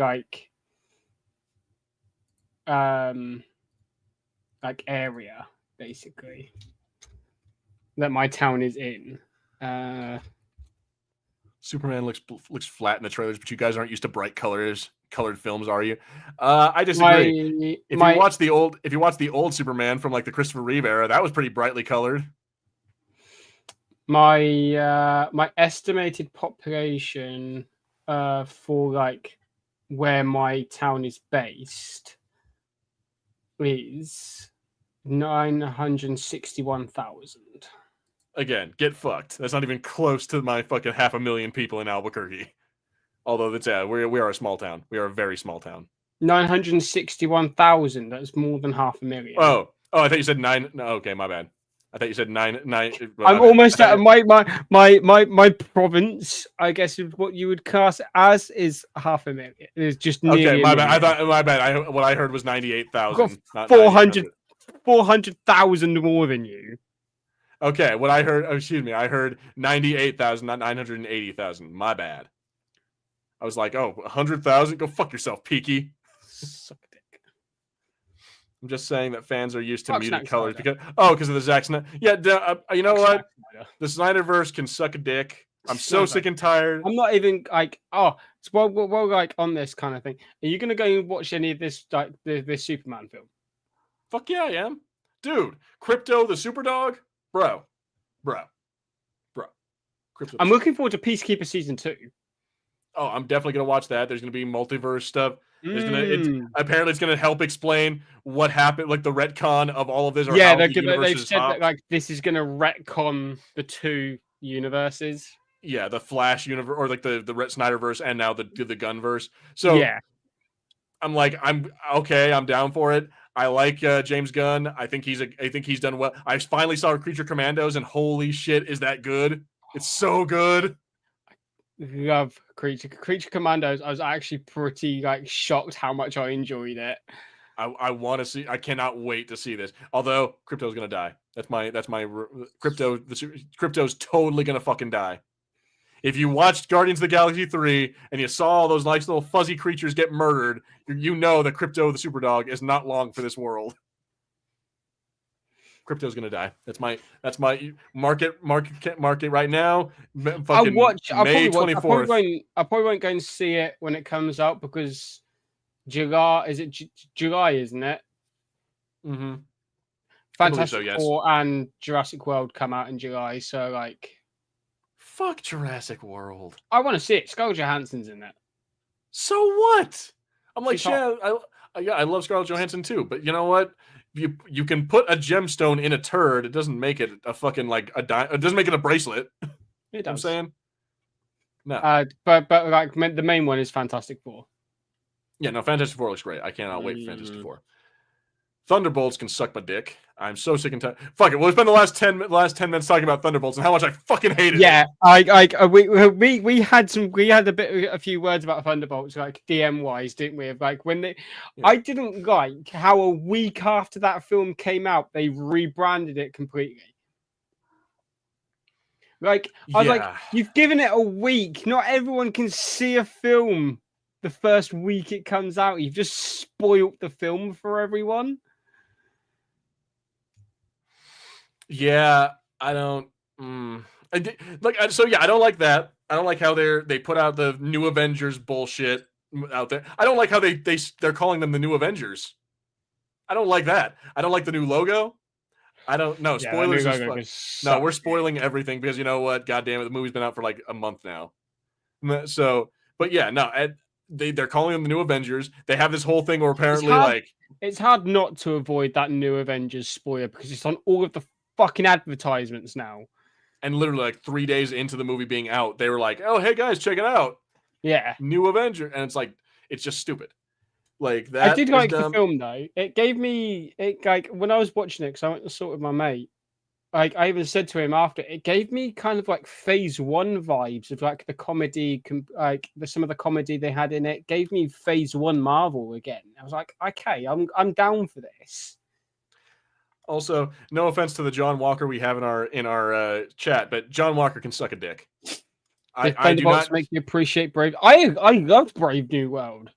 area, basically, that my town is in. Superman looks flat in the trailers, but you guys aren't used to bright colored films, are you? I disagree. If you watch the old Superman from like the Christopher Reeve era, that was pretty brightly colored. My estimated population for like where my town is based is 961,000. Again, get fucked. That's not even close to my fucking 500,000 people in Albuquerque. Although it's we are a small town. We are a very small town. 961,000. That's more than 500,000. Oh, I thought you said 9. No, okay, my bad. I thought you said 9. I'm almost at my province. I guess is what you would class as is 500,000. It's just okay. My bad. What I heard was 98,000. 400,000 more than you. Okay, what I heard. Excuse me. I heard 98,000, not 980,000. My bad. I was like, 100,000. Go fuck yourself, Peaky. Suck a dick. I'm just saying that fans are used to muted Zack colors Snyder. because of the Zack Snyder. Yeah, you know what? The Snyderverse can suck a dick. I'm so sick and tired. I'm not even like, well, like on this kind of thing. Are you gonna go and watch any of this, like this Superman film? Fuck yeah, I am, dude. Crypto the Superdog, bro. Crypto. I'm looking forward to Peacekeeper season 2. Oh, I'm definitely gonna watch that. There's gonna be multiverse stuff. Apparently it's gonna help explain what happened, like the retcon of all of this. Or yeah, they've said that like this is gonna retcon the 2 universes. Yeah, the Flash universe, or like the Snyderverse, and now the Gunverse. So yeah, I'm like, I'm okay. I'm down for it. I like James Gunn. I think he's done well. I finally saw Creature Commandos, and holy shit, is that good? It's so good. Love Creature Commandos. I was actually pretty like shocked how much I enjoyed it. I want to see. I cannot wait to see this. Although Crypto's gonna die. That's my Crypto. Crypto's totally gonna fucking die. If you watched Guardians of the Galaxy 3 and you saw all those nice little fuzzy creatures get murdered, you know that Crypto the Superdog is not long for this world. Crypto's gonna die. That's my market right now. I'll May 24th. I probably won't go and see it when it comes out because July, isn't it? Mm-hmm. Fantastic Four and Jurassic World come out in July, so like, fuck Jurassic World. I want to see it. Scarlett Johansson's in it. So what? I'm like, yeah, I love Scarlett Johansson too, but you know what? You can put a gemstone in a turd. It doesn't make it a fucking like a it doesn't make it a bracelet. It does. I'm saying. No. But like the main one is Fantastic Four. Yeah, no, Fantastic Four looks great. I cannot wait for Fantastic Four. Thunderbolts can suck my dick. I'm so sick and tired. Fuck it. We'll spend the last 10 minutes talking about Thunderbolts and how much I fucking hated it. Yeah, we had a few words about Thunderbolts, like DM wise, didn't we? Like when they, yeah. I didn't like how a week after that film came out, they rebranded it completely. Like I was like, you've given it a week. Not everyone can see a film the first week it comes out. You've just spoiled the film for everyone. Yeah, I don't I don't like that. I don't like how they put out the New Avengers bullshit out there. I don't like how they're calling them the New Avengers. I don't like that. I don't like the new logo. I don't know. Spoilers. No, we're spoiling everything because you know what? God damn it, the movie's been out for like a month now. So, but yeah, no, they're calling them the New Avengers. They have this whole thing where apparently it's hard not to avoid that New Avengers spoiler because it's on all of the fucking advertisements now. And literally like 3 days into the movie being out, they were like, "Oh, hey guys, check it out." Yeah, New Avenger, and it's like it's just stupid. Like that. I did like the film though. It gave me like when I was watching it because I went and saw it with my mate. Like I even said to him after, it gave me kind of like Phase 1 vibes of like the comedy, like some of the comedy they had in it. Gave me Phase 1 Marvel again. I was like, okay, I'm down for this. Also, no offense to the John Walker we have in our chat, but John Walker can suck a dick. I do not make you appreciate Brave. I loved Brave New World.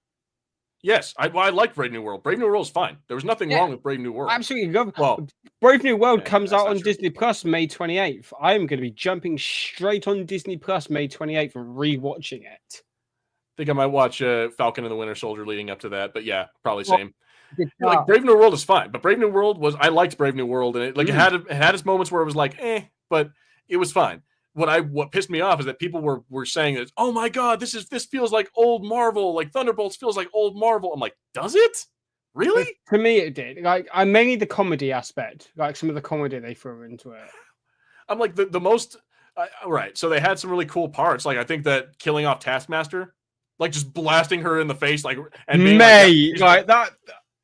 Yes, I liked Brave New World. Brave New World is fine. There was nothing wrong with Brave New World. Absolutely love it. Well, Brave New World comes out on Disney Plus May 28th. I am going to be jumping straight on Disney Plus May 28th and rewatching it. I think I might watch Falcon and the Winter Soldier leading up to that, but yeah, probably same. Like Brave New World is fine, but Brave New World I liked Brave New World, and it had its moments where it was like, but it was fine. What pissed me off is that people were saying that, oh my god, this feels like old Marvel, like Thunderbolts feels like old Marvel. I'm like, does it? Really? To me, it did. Like, I mainly the comedy aspect, like some of the comedy they threw into it. I'm like the most right. So they had some really cool parts. Like I think that killing off Taskmaster like just blasting her in the face, like and being Mate, like that.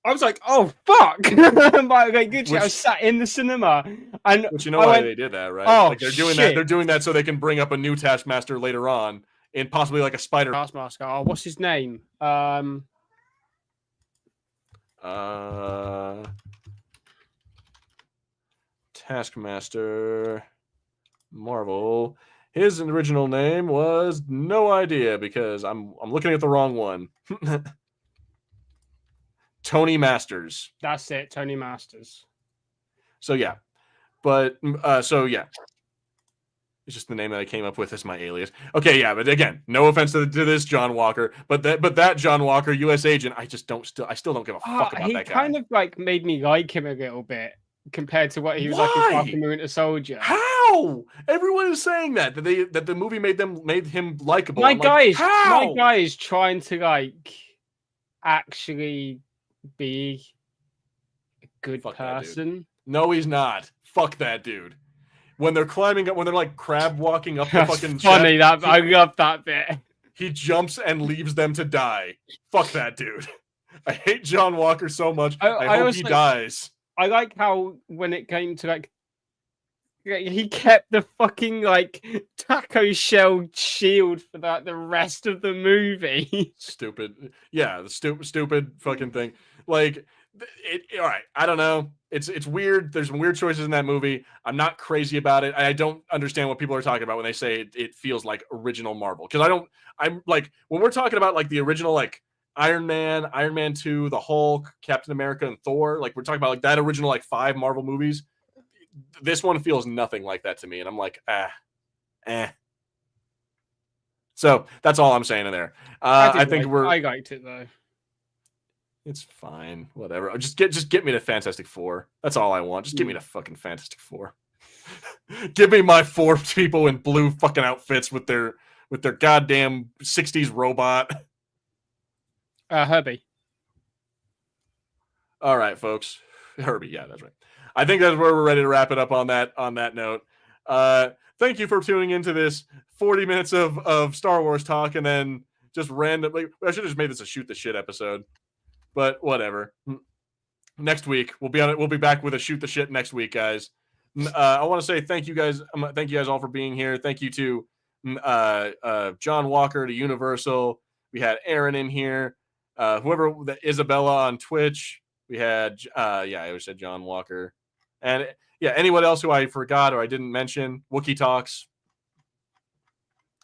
I was like, oh fuck! Like, good shit. I was Which- sat in the cinema, and Which you know I why went, they did that, right? "Oh, Like they're doing that. shit." They're doing that so they can bring up a new Taskmaster later on, in possibly like a spider. Taskmaster. Oh, what's his name? Taskmaster, Marvel. His original name was no idea because I'm looking at the wrong one. Tony Masters. That's it, Tony Masters. So yeah, but so yeah, it's just the name that I came up with as my alias. Okay, yeah, but again, no offense to this John Walker, but that John Walker, U.S. agent, I still don't give a fuck about He that guy. kind of like made me like him a little bit compared to what he was like in Falcon and Winter Soldier. How? Everyone is saying that the movie made him likable. My guy like, is trying to like actually be a good person. No, he's not. Fuck that dude. When they're climbing up, when they're like crab walking up the That's fucking funny. chest, I love that bit. he jumps and leaves them to die. Fuck that dude. I hate John Walker so much. I hope he dies. I like how when it came to like he kept the fucking like taco shell shield for that the rest of the movie. Stupid. Yeah, the stupid fucking thing. Like all right, I don't know. It's weird. There's some weird choices in that movie. I'm not crazy about it. I don't understand what people are talking about when they say it feels like original Marvel. Because I'm like, when we're talking about like the original like Iron Man 2, the Hulk, Captain America, and Thor, like we're talking about like that original like 5 Marvel movies. This one feels nothing like that to me, and I'm like, So that's all I'm saying in there. I liked it though. It's fine, whatever. Just get me to Fantastic Four. That's all I want. Just get me to fucking Fantastic Four. Give me my 4 people in blue fucking outfits with their goddamn 60s robot. Herbie. All right, folks. Herbie, yeah, that's right. I think that's where we're ready to wrap it up on that note. Thank you for tuning into this 40 minutes of Star Wars talk, and then just randomly. I should have just made this a shoot the shit episode, but whatever. Next week we'll be back with a shoot the shit next week, guys. I want to say thank you guys all for being here. Thank you to John Walker, to Universal. We had Aaron in here. Whoever, Isabella on Twitch. We had I always said John Walker. And yeah, anyone else who I forgot or I didn't mention, Wookiee Talks.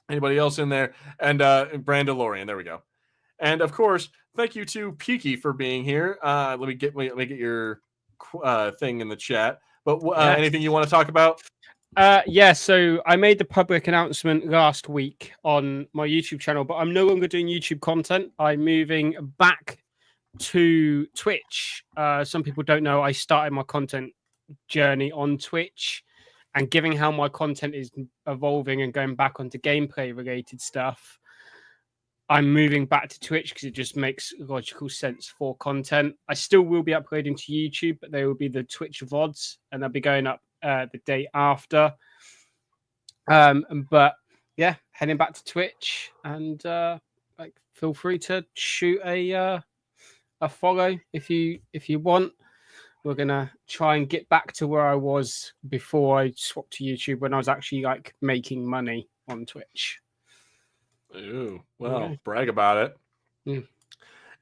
Anybody else in there? And Brandalorian, there we go. And of course, thank you to Peaky for being here. Let me get your thing in the chat. But anything you want to talk about? So I made the public announcement last week on my YouTube channel, but I'm no longer doing YouTube content. I'm moving back to Twitch. Some people don't know I started my content journey on Twitch, and given how my content is evolving and going back onto gameplay related stuff, I'm moving back to Twitch because it just makes logical sense for content. I still will be uploading to YouTube, but they will be the Twitch VODs, and they'll be going up the day after. But yeah, heading back to Twitch, and feel free to shoot a follow if you want. We're gonna try and get back to where I was before I swapped to YouTube, when I was actually like making money on Twitch. Ooh, well, brag about it. Mm.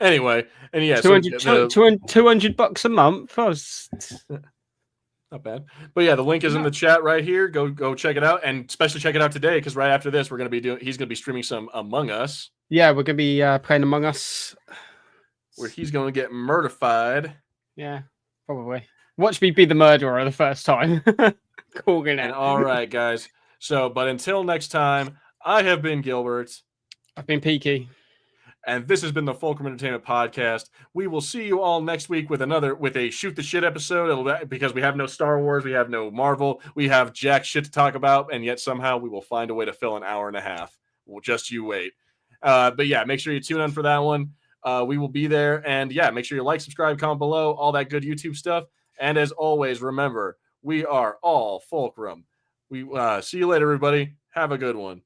Anyway, and yeah, $200 a month. Not bad. But yeah, the link is in the chat right here. Go check it out, and especially check it out today, because right after this, he's gonna be streaming some Among Us. Yeah, we're gonna be playing Among Us, where he's gonna get murderfied. Yeah, probably. Watch me be the murderer the first time. Calling it. All right, guys. So, but until next time, I have been Gilbert. I've been Peaky. And this has been the Fulcrum Entertainment Podcast. We will see you all next week with a shoot the shit episode. Because we have no Star Wars, we have no Marvel, we have jack shit to talk about, and yet somehow we will find a way to fill an hour and a half. Well, just you wait. But yeah, make sure you tune in for that one. We will be there. And yeah, make sure you like, subscribe, comment below, all that good YouTube stuff. And as always, remember, we are all Fulcrum. We see you later, everybody. Have a good one.